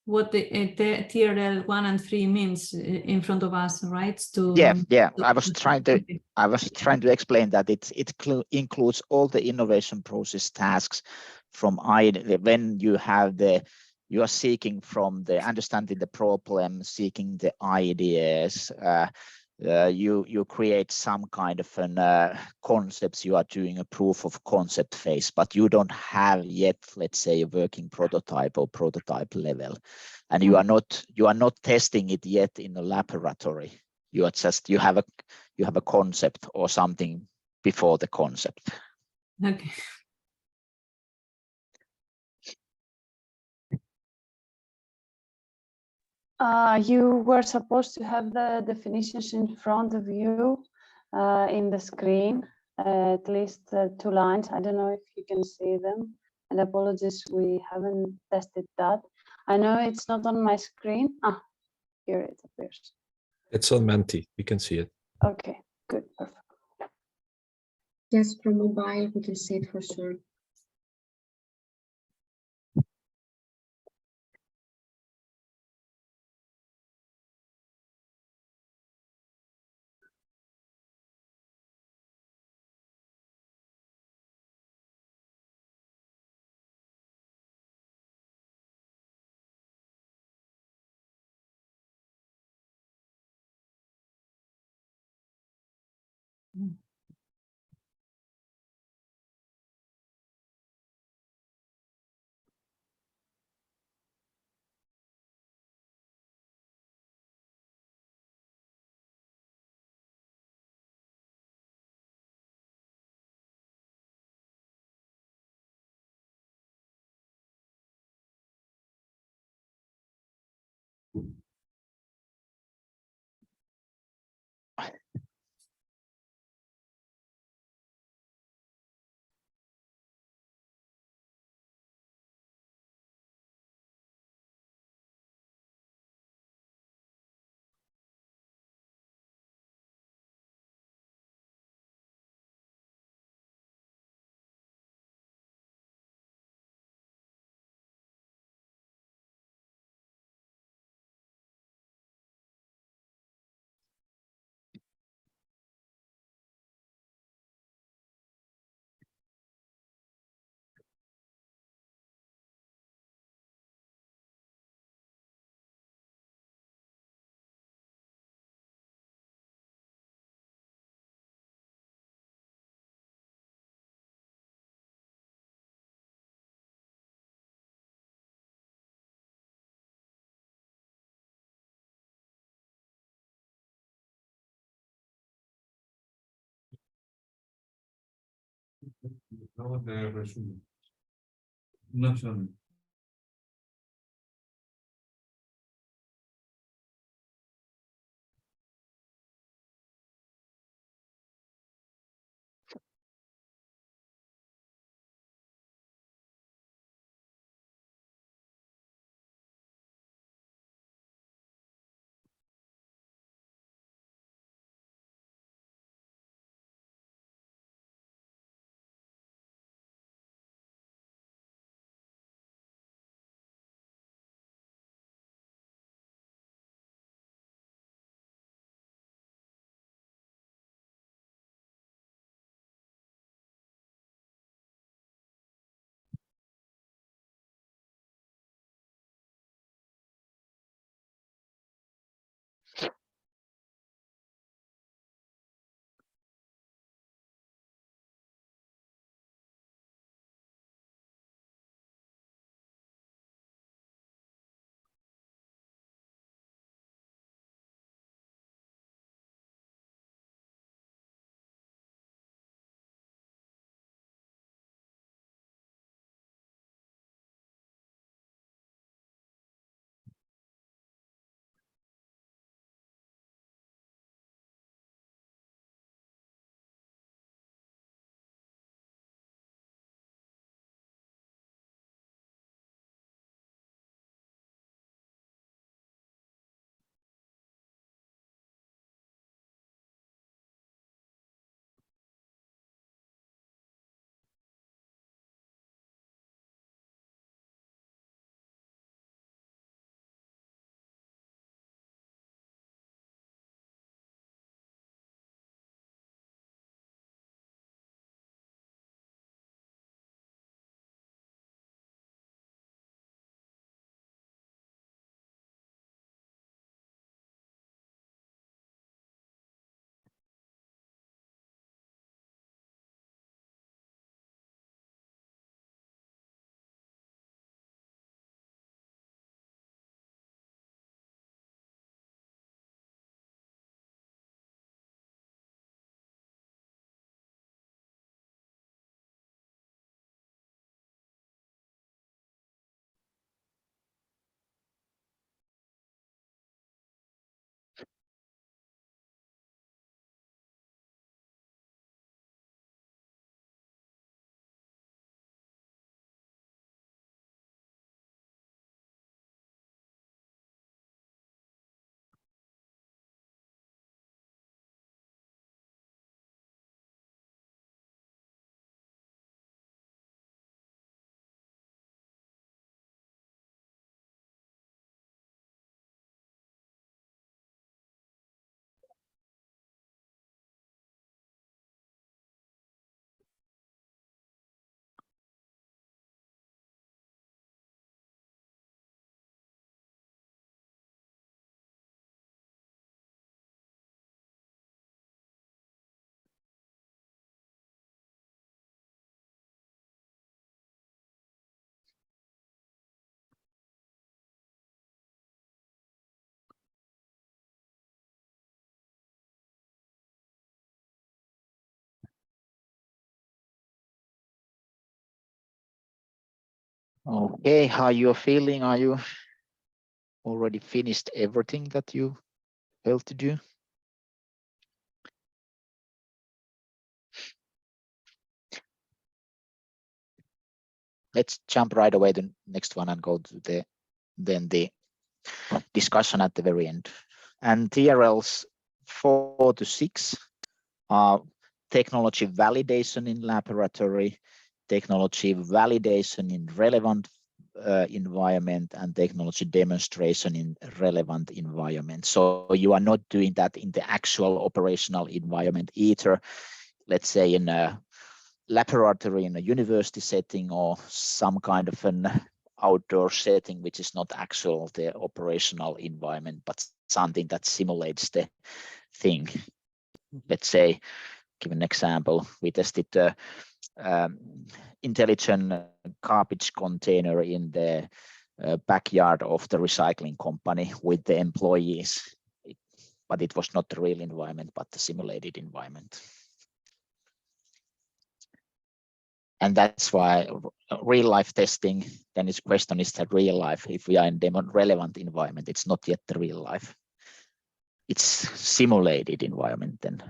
what the TRL 1 and 3 means in front of us, right? Yeah. I was trying to explain that it includes all the innovation process tasks from when you are seeking from the understanding the problem, seeking the ideas. You create some kind of an concepts. You are doing a proof of concept phase, but you don't have yet, let's say, a working prototype or prototype level, and you are not testing it yet in a laboratory. You are just you have a concept or something before the concept. Okay. You were supposed to have the definitions in front of you in the screen, at least 2 lines. I don't know if you can see them, and apologies, we haven't tested that. I know it's not on my screen. Here it appears. It's on Menti, we can see it. Okay, good, perfect. Yes, from mobile, we can see it for sure. Acabo de resumen. No son. Okay, how you're feeling? Are you already finished everything that you felt to do? Let's jump right away to the next one and go to the discussion at the very end. And TRLs 4 to 6 are technology validation in laboratory, technology validation in relevant environment, and technology demonstration in relevant environment. So you are not doing that in the actual operational environment either, let's say in a laboratory in a university setting or some kind of an outdoor setting which is not actual the operational environment but something that simulates the thing. Let's say, give an example, we tested the intelligent garbage container in the backyard of the recycling company with the employees, but it was not the real environment but the simulated environment. And that's why real life testing, then its question is that real life, if we are in relevant environment, it's not yet the real life. It's simulated environment then.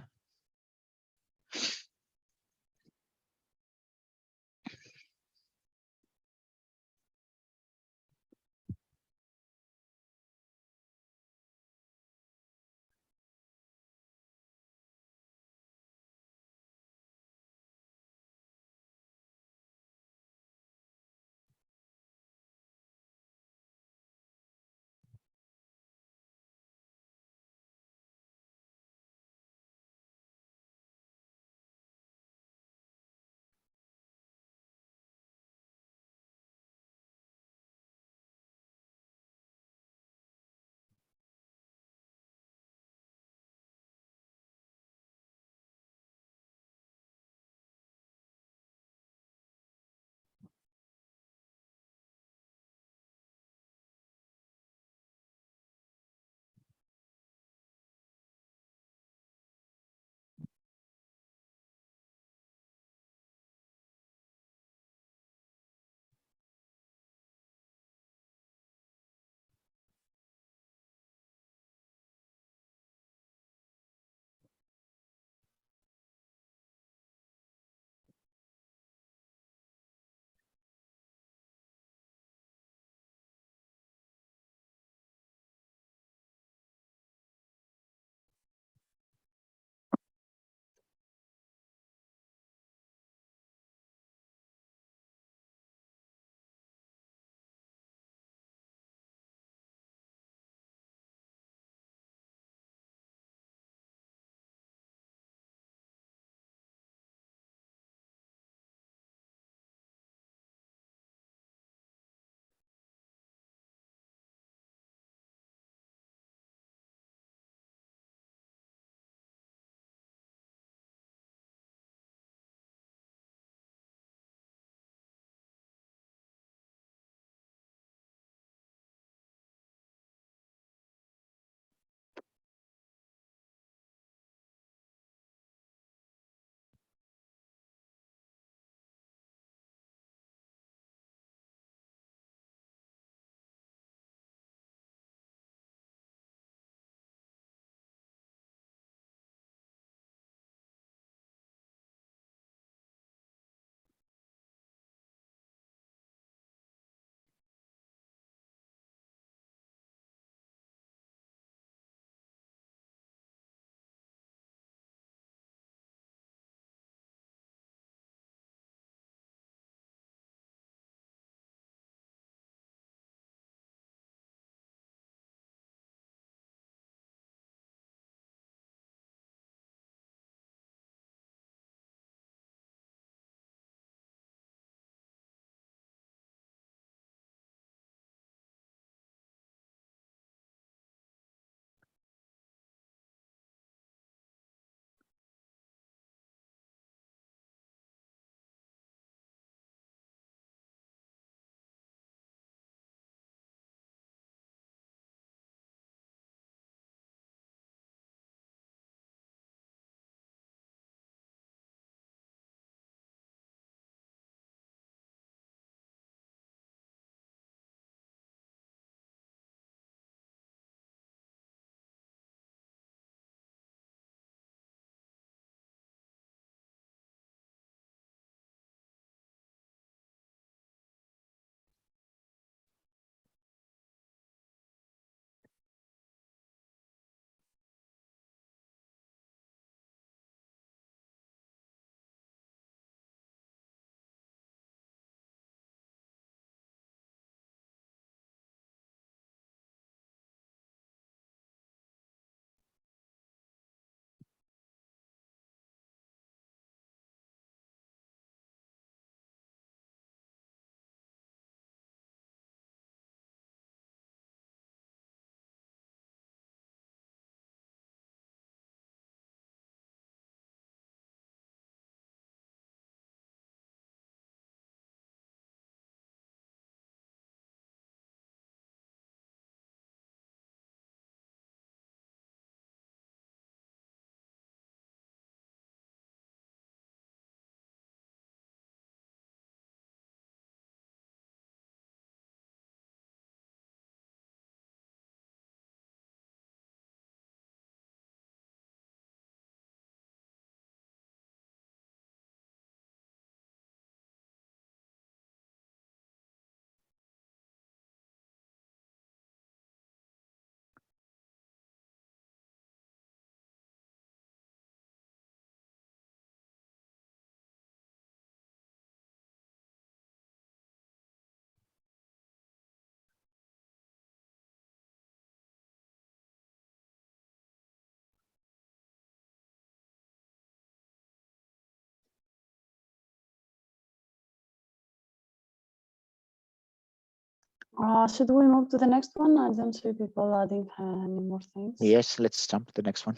Should we move to the next one? I don't see people adding any more things. Yes, let's jump to the next one.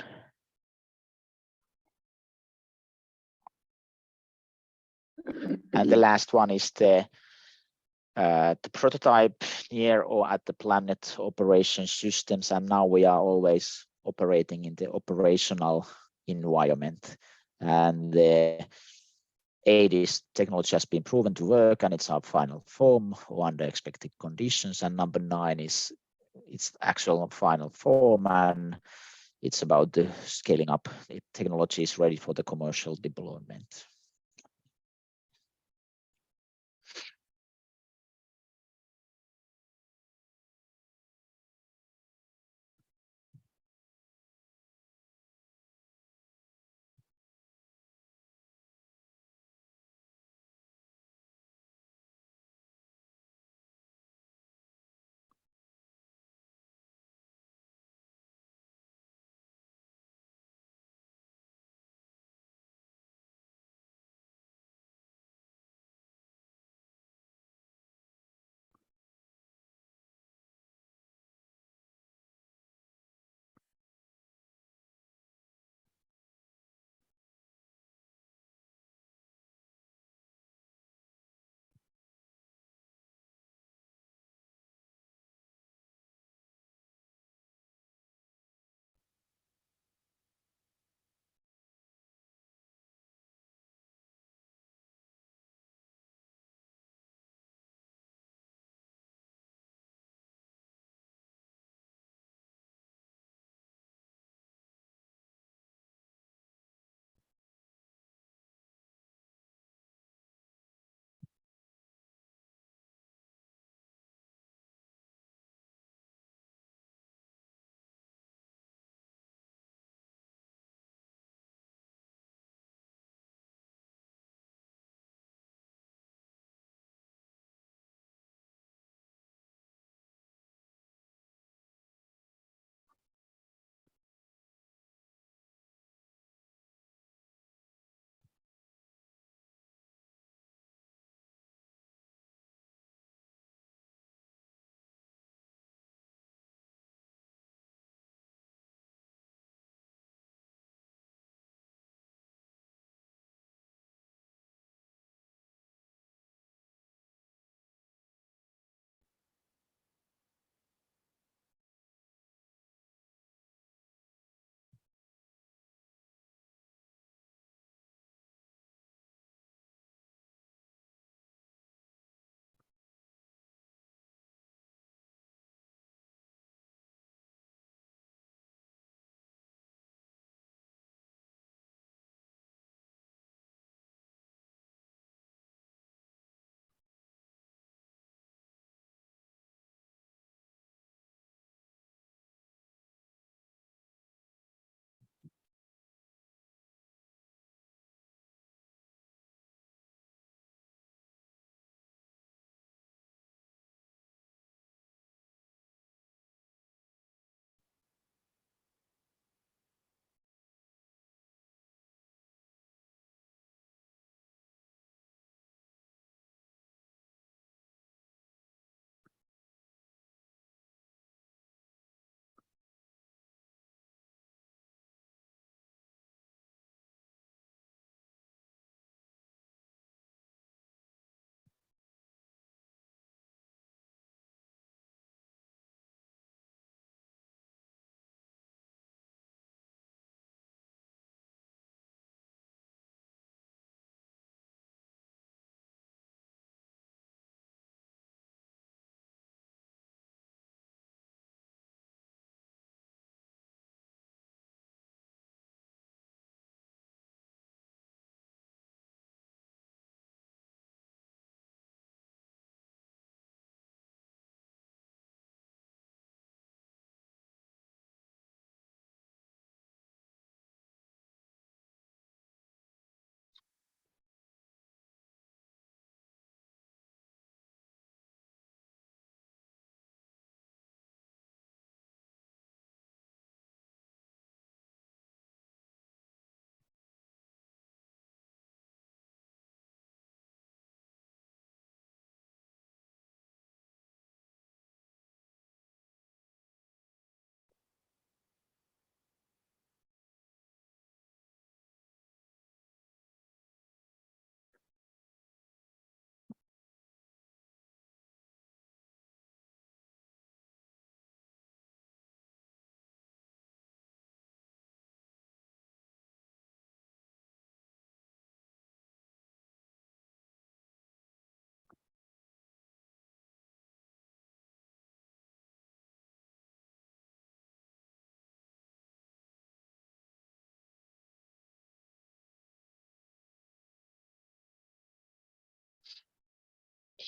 And the last one is the prototype near or at the planet operation systems. And now we are always operating in the operational environment. And the 80s technology has been proven to work and it's our final form or under expected conditions. And number 9 is its actual final form, and it's about the scaling up. The technology is ready for the commercial deployment.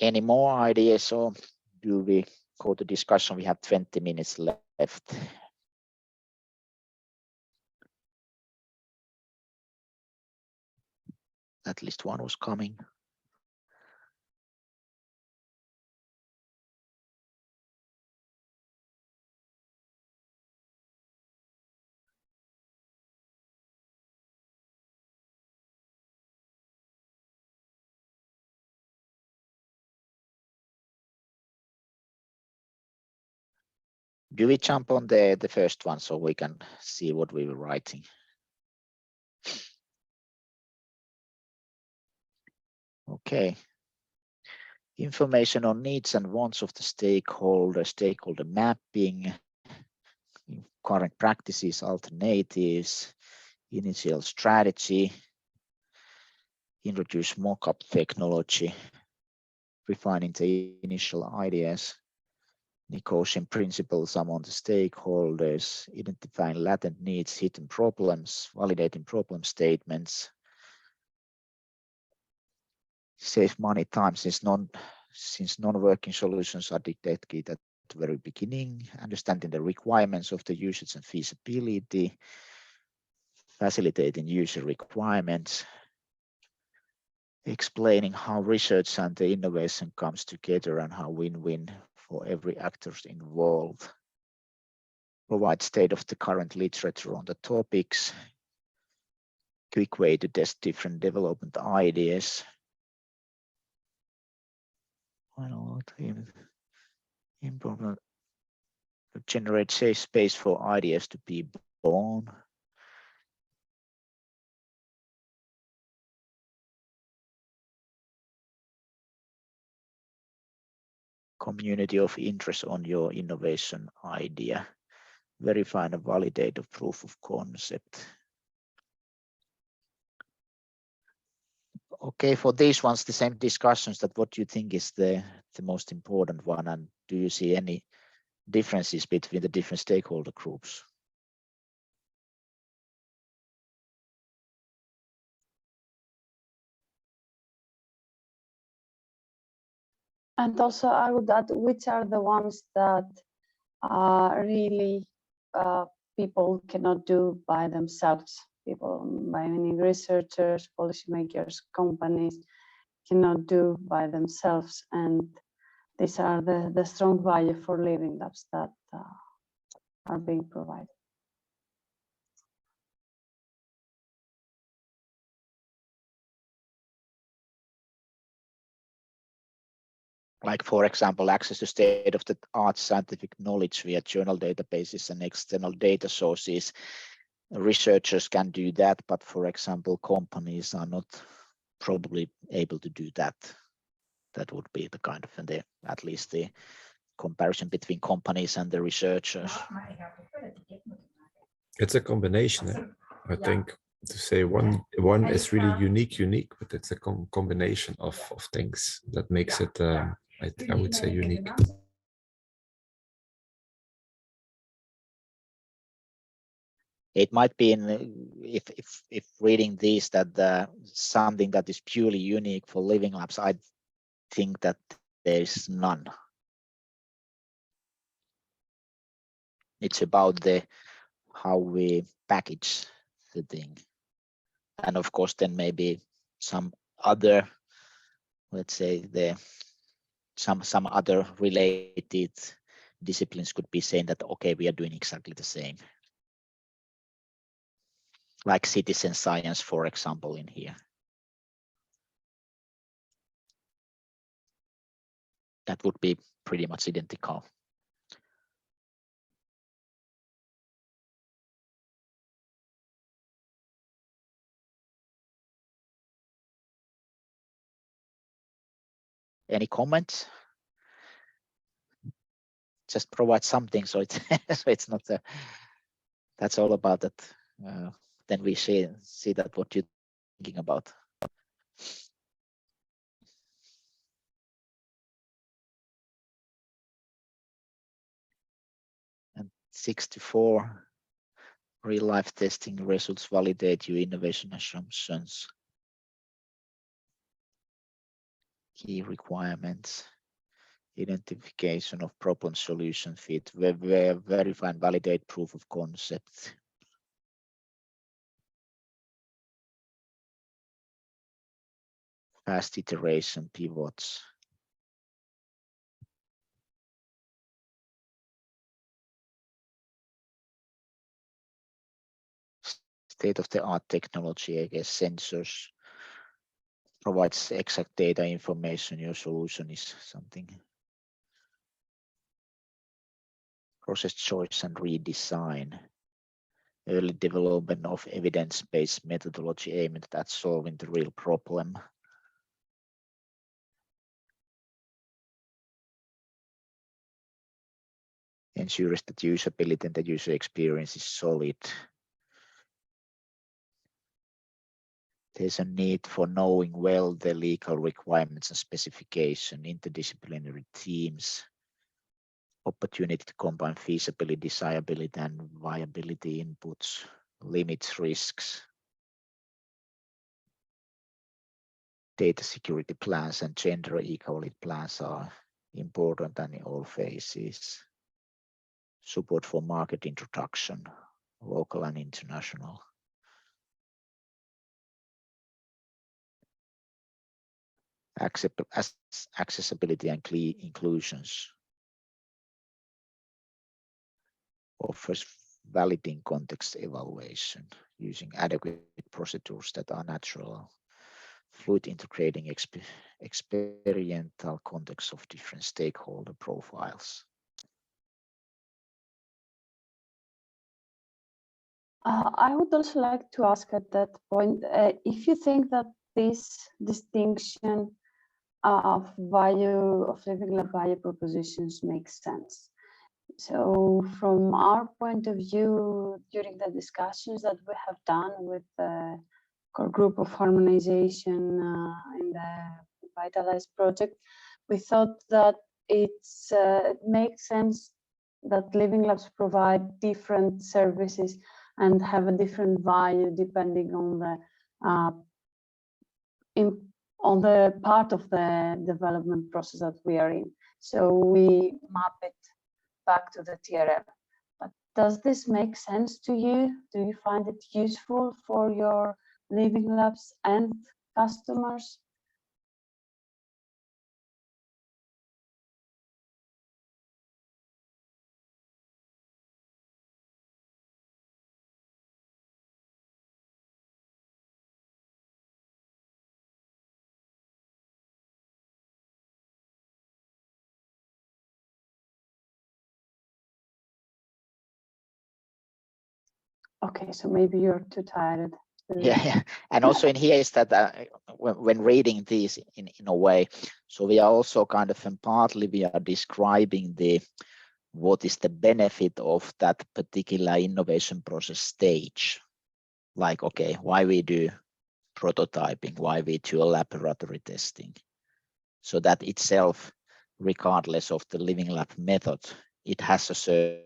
Any more ideas, or do we go to discussion? We have 20 minutes left. At least one was coming. Do we jump on the first one so we can see what we were writing? Okay. Information on needs and wants of the stakeholder mapping, current practices, alternatives, initial strategy, introduce mock-up technology, refining the initial ideas, negotiating principles among the stakeholders, identifying latent needs, hidden problems, validating problem statements, save money, time, since non-working solutions are detected at the very beginning, understanding the requirements of the usage and feasibility, facilitating user requirements, explaining how research and the innovation comes together and how win-win for every actor involved, provide state of the current literature on the topics, quick way to test different development ideas, important to generate safe space for ideas to be born. Community of interest on your innovation idea. Verify and validate a proof of concept. Okay, for these ones, the same discussions, that what you think is the most important one, and do you see any differences between the different stakeholder groups? And also I would add, which are the ones that really people cannot do by themselves. By many researchers, policymakers, companies cannot do by themselves. And these are the strong value for living labs that are being provided. Like, for example, access to state-of-the-art scientific knowledge via journal databases and external data sources. Researchers can do that, but for example, companies are not probably able to do that. That would be the kind of, at least the comparison between companies and the researchers. It's a combination. I think to say one is really unique, but it's a combination of things that makes it, I would say, unique. It might be if reading these that something that is purely unique for living labs. I think that there is none. It's about how we package the thing, and of course then maybe some other, let's say some other related disciplines could be saying that okay, we are doing exactly the same. Like citizen science, for example, in here. That would be pretty much identical. Any comments? Just provide something, so it's so it's not that's all about that. Then we see that what you're thinking about. And 64, real life testing results validate your innovation assumptions. Key requirements, identification of problem solution fit, verify and validate proof of concept. Fast iteration pivots. State-of-the-art technology, I guess sensors, provides exact data information. Your solution is something. Process choice and redesign. Early development of evidence-based methodology aimed at solving the real problem. Ensures that usability and the user experience is solid. There's a need for knowing well the legal requirements and specification, interdisciplinary teams, opportunity to combine feasibility, desirability, and viability inputs, limits risks, data security plans and gender equality plans are important and in all phases. Support for market introduction, local and international. Accessibility and clear inclusions. Offers valid in context evaluation using adequate procedures that are natural. Fluid integrating experiential context of different stakeholder profiles. I would also like to ask at that point, if you think that this distinction of living lab value propositions makes sense. So from our point of view, during the discussions that we have done with the core group of harmonization in the VITALISE project, we thought that it makes sense that living labs provide different services and have a different value depending on the part of the development process that we are in. So we map it back to the TRL. But does this make sense to you? Do you find it useful for your living labs and customers? Okay, so maybe you're too tired. Yeah. And also in here is that when reading these in a way, so we are also kind of, and partly we are describing what is the benefit of that particular innovation process stage. Like, okay, why we do prototyping, why we do laboratory testing. So that itself, regardless of the living lab method, it has a certain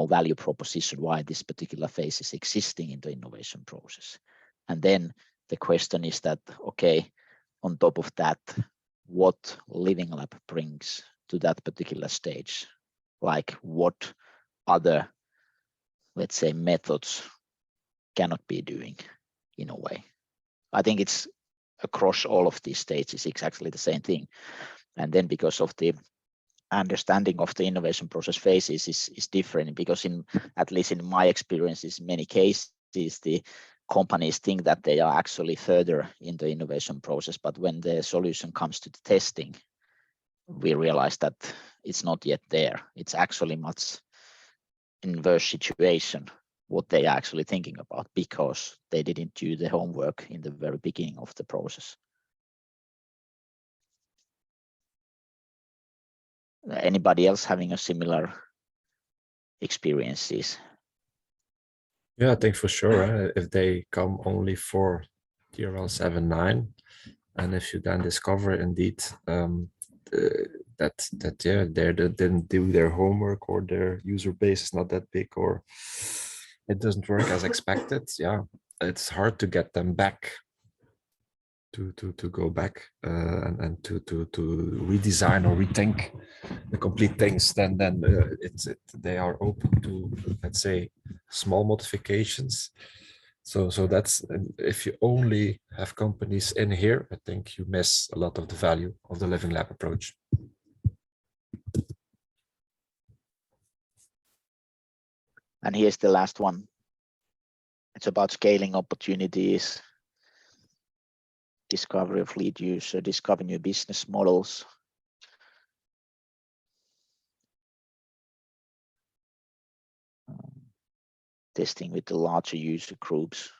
value proposition why this particular phase is existing in the innovation process. And then the question is that, okay, on top of that, what living lab brings to that particular stage? Like what other, let's say, methods cannot be doing in a way. I think it's across all of these stages exactly the same thing. And then because of the understanding of the innovation process phases is different, because at least in my experiences, in many cases, the companies think that they are actually further in the innovation process, but when the solution comes to the testing, we realize that it's not yet there. It's actually much inverse situation what they are actually thinking about, because they didn't do the homework in the very beginning of the process. Anybody else having a similar experiences? Yeah, I think for sure. If they come only for TRL 7.9, and if you then discover indeed that they didn't do their homework, or their user base is not that big, or it doesn't work as expected, yeah, it's hard to get them back to go back and to redesign or rethink the complete things, then they are open to, let's say, small modifications. So that's, if you only have companies in here, I think you miss a lot of the value of the living lab approach. And here's the last one. It's about scaling opportunities, discovery of lead user, discover new business models. Testing with the larger user groups.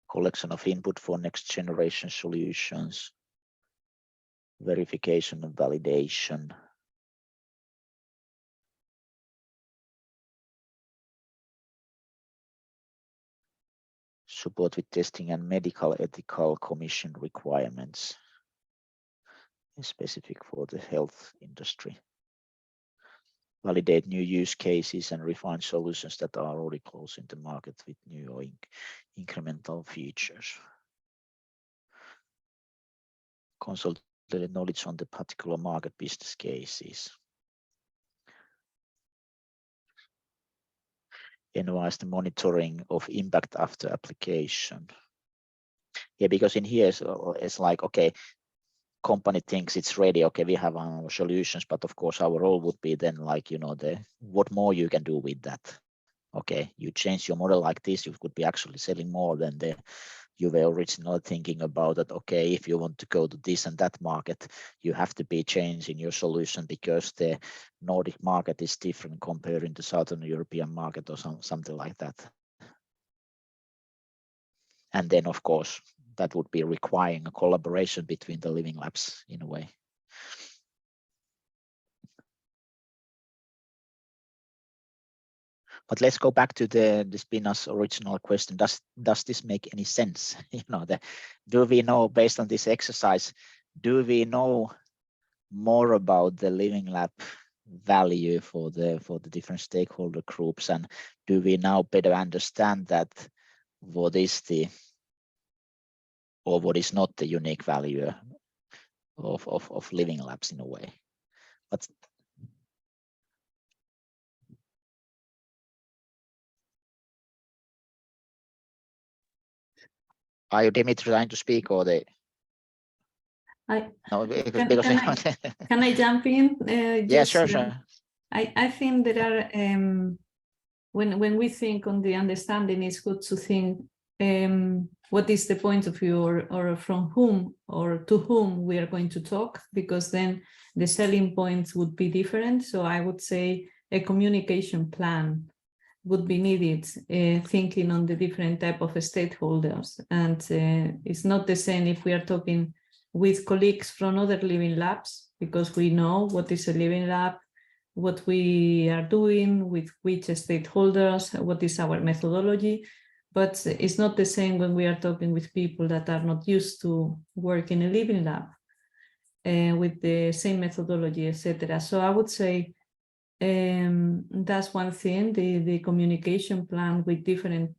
Collection of input for next generation solutions. Verification and validation. Support with testing and medical ethical commission requirements. Specific for the health industry. Validate new use cases and refine solutions that are already close in the market with new or incremental features. Consult the knowledge on the particular market business cases. Advise the monitoring of impact after application. Yeah, because in here it's like, okay, company thinks it's ready, okay, we have our solutions, but of course our role would be then like, you know, what more you can do with that. Okay, you change your model like this, you could be actually selling more than you were originally thinking about that. Okay, if you want to go to this and that market, you have to be changing your solution because the Nordic market is different comparing to Southern European market or something like that. And then of course, that would be requiring a collaboration between the living labs in a way. But let's go back to the Spina's original question. Does this make any sense? You know, do we know, based on this exercise, do we know more about the living lab value for the different stakeholder groups, and do we now better understand that what is the or what is not the unique value of living labs in a way? But are you, Dimitri, trying to speak, or they? No, can I jump in? Yeah, sure. I think there are when we think on the understanding, it's good to think what is the point of view or from whom or to whom we are going to talk, because then the selling points would be different. So I would say a communication plan would be needed, thinking on the different type of stakeholders. And it's not the same if we are talking with colleagues from other living labs, because we know what is a living lab, what we are doing, with which stakeholders, what is our methodology. But it's not the same when we are talking with people that are not used to work in a living lab with the same methodology, etc. So I would say that's one thing, the communication plan with different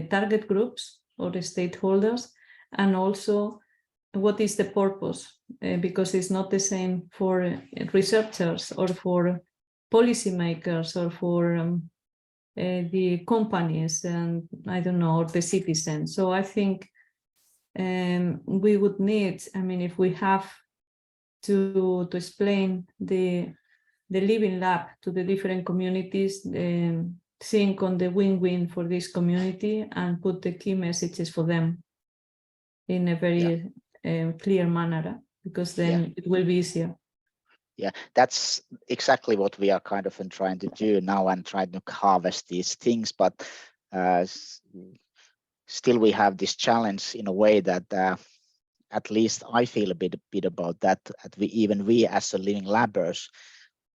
target groups or the stakeholders, and also what is the purpose, because it's not the same for researchers or for policymakers or for the companies and I don't know, or the citizens. So I think we would need, I mean, if we have to explain the living lab to the different communities, think on the win-win for this community and put the key messages for them in a very clear manner, because then it will be easier. Yeah, that's exactly what we are kind of trying to do now and trying to harvest these things. But still we have this challenge in a way that at least I feel a bit about that. We as a living labbers,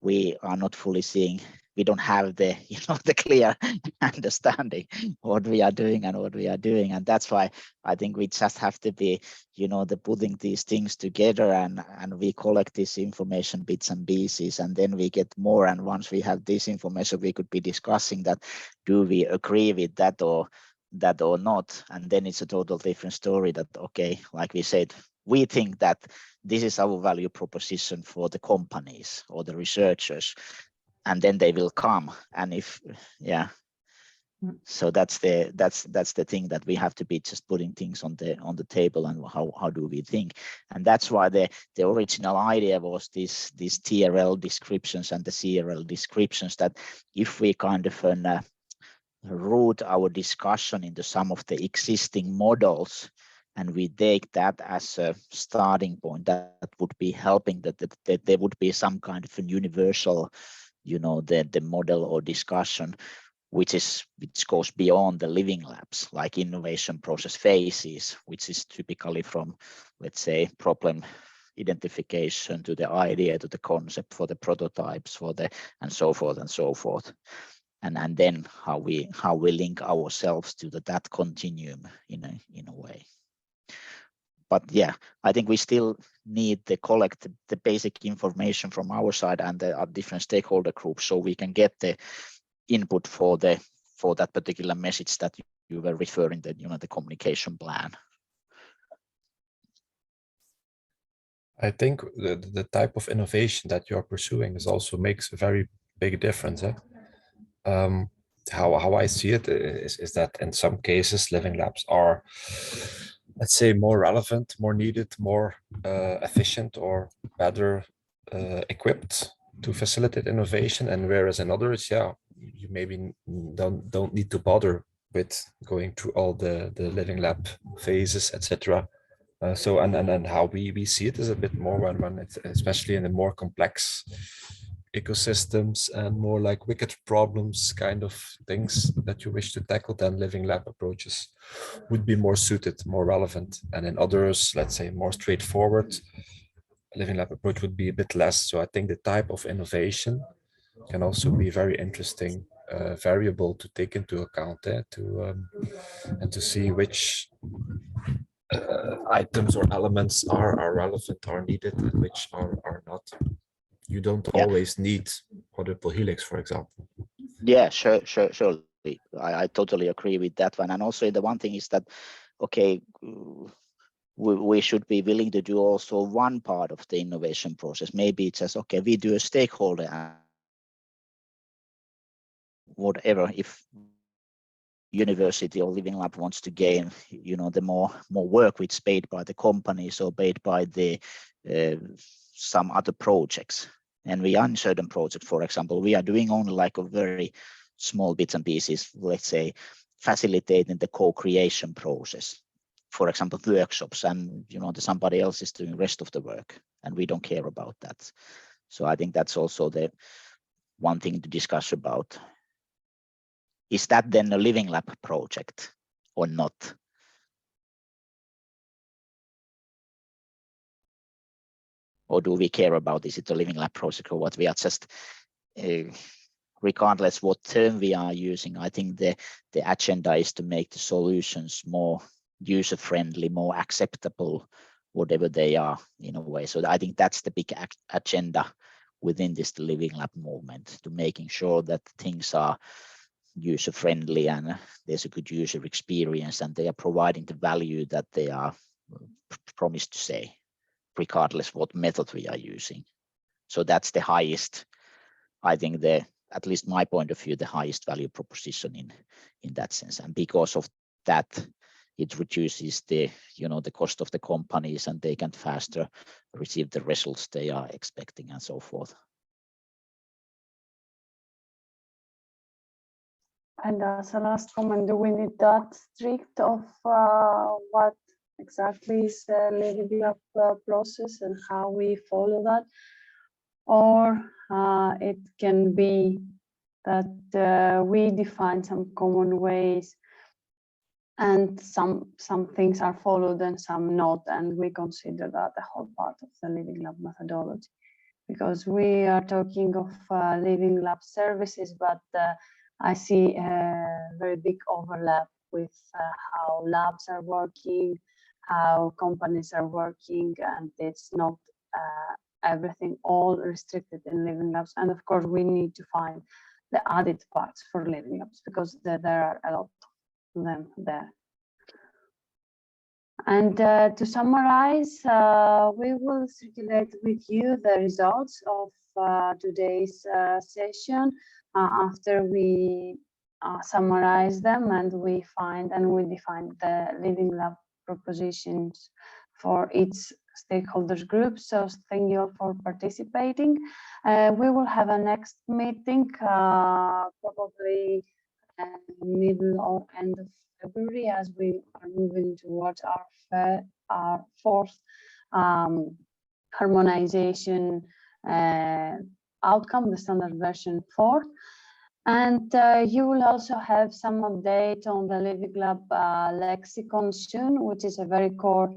we are not fully seeing we don't have the the clear understanding what we are doing and what we are doing. And that's why I think we just have to be the putting these things together, and we collect this information bits and pieces, and then we get more. And once we have this information, we could be discussing that, do we agree with that or not? And then it's a total different story that, okay, like we said, we think that this is our value proposition for the companies or the researchers, and then they will come. And if, so that's the thing, that we have to be just putting things on the table, and how do we think. And that's why the original idea was these TRL descriptions and the CRL descriptions, that if we kind of root our discussion into some of the existing models, and we take that as a starting point, that would be helping, that there would be some kind of a universal, the model or discussion, which goes beyond the living labs, like innovation process phases, which is typically from, let's say, problem identification to the idea, to the concept, for the prototypes, for the, and so forth and so forth. And then how we link ourselves to that continuum in a way. But yeah, I think we still need to collect the basic information from our side and the different stakeholder groups, so we can get the input for that particular message that you were referring to, the communication plan. I think the type of innovation that you're pursuing also makes a very big difference. How I see it is that in some cases, living labs are, let's say, more relevant, more needed, more efficient, or better equipped to facilitate innovation. And whereas in others, you maybe don't need to bother with going through all the living lab phases, etc. So and how we see it is a bit more when it's, especially in the more complex ecosystems and more like wicked problems kind of things that you wish to tackle, then living lab approaches would be more suited, more relevant. And in others, let's say more straightforward, living lab approach would be a bit less. So I think the type of innovation can also be very interesting variable to take into account there, and to see which items or elements are relevant, are needed, and which are not. You don't always need quadruple helix, for example. Yeah, sure. I totally agree with that one. And also the one thing is that, okay, we should be willing to do also one part of the innovation process. Maybe it's just, okay, we do a stakeholder and whatever. If university or living lab wants to gain, the more work which paid by the companies or paid by the some other projects. And we are in certain projects, for example, we are doing only like a very small bits and pieces, let's say, facilitating the co-creation process. For example, workshops, and somebody else is doing the rest of the work, and we don't care about that. So I think that's also the one thing to discuss about. Is that then a living lab project or not? Or do we care about, is it a living lab project or what? We are just, regardless what term we are using, I think the agenda is to make the solutions more user-friendly, more acceptable, whatever they are in a way. So I think that's the big agenda within this living lab movement, to making sure that things are user-friendly and there's a good user experience, and they are providing the value that they are promised to say, regardless what method we are using. So that's the highest, I think, at least my point of view, the highest value proposition in that sense. And because of that, it reduces the cost of the companies, and they can faster receive the results they are expecting and so forth. And as a last comment, do we need that strict of what exactly is the living lab process and how we follow that? Or it can be that we define some common ways, and some things are followed and some not, and we consider that the whole part of the living lab methodology. because we are talking of living lab services, but I see a very big overlap with how labs are working, how companies are working, and it's not everything all restricted in living labs. And of course, we need to find the added parts for living labs because there are a lot of them there. And to summarize, we will circulate with you the results of today's session after we summarize them and we find and we define the living lab propositions for each stakeholders group. So thank you all for participating. We will have a next meeting probably middle or end of February, as we are moving towards our fourth harmonization outcome, the standard version 4. And you will also have some update on the Living Lab lexicon soon, which is a very core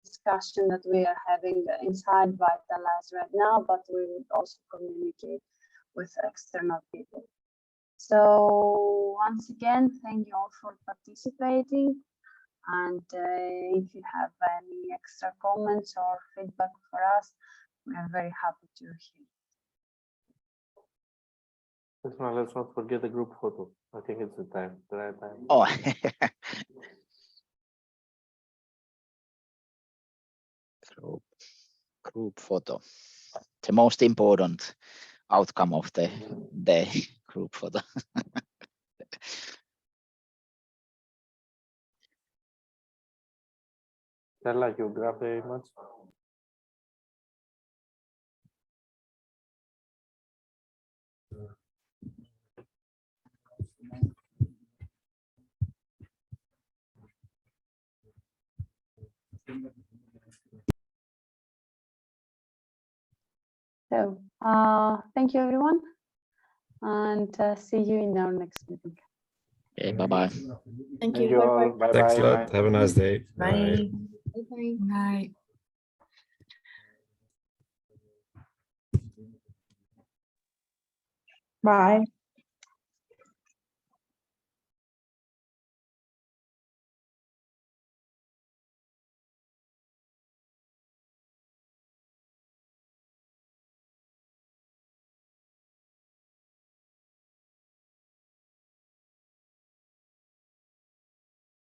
discussion that we are having inside VITALISE right now, but we will also communicate with external people. So once again, thank you all for participating. And if you have any extra comments or feedback for us, we are very happy to hear. Let's not forget the group photo. I think it's the right time. Oh. Group photo. The most important outcome of the day, group photo. Stella, you grab the image. So thank you, everyone, and see you in our next meeting. Okay, bye-bye. Thank you. You all. Bye-bye. Bye Thanks a bye. lot. Have a nice day. Bye. Bye-bye. Bye. Bye.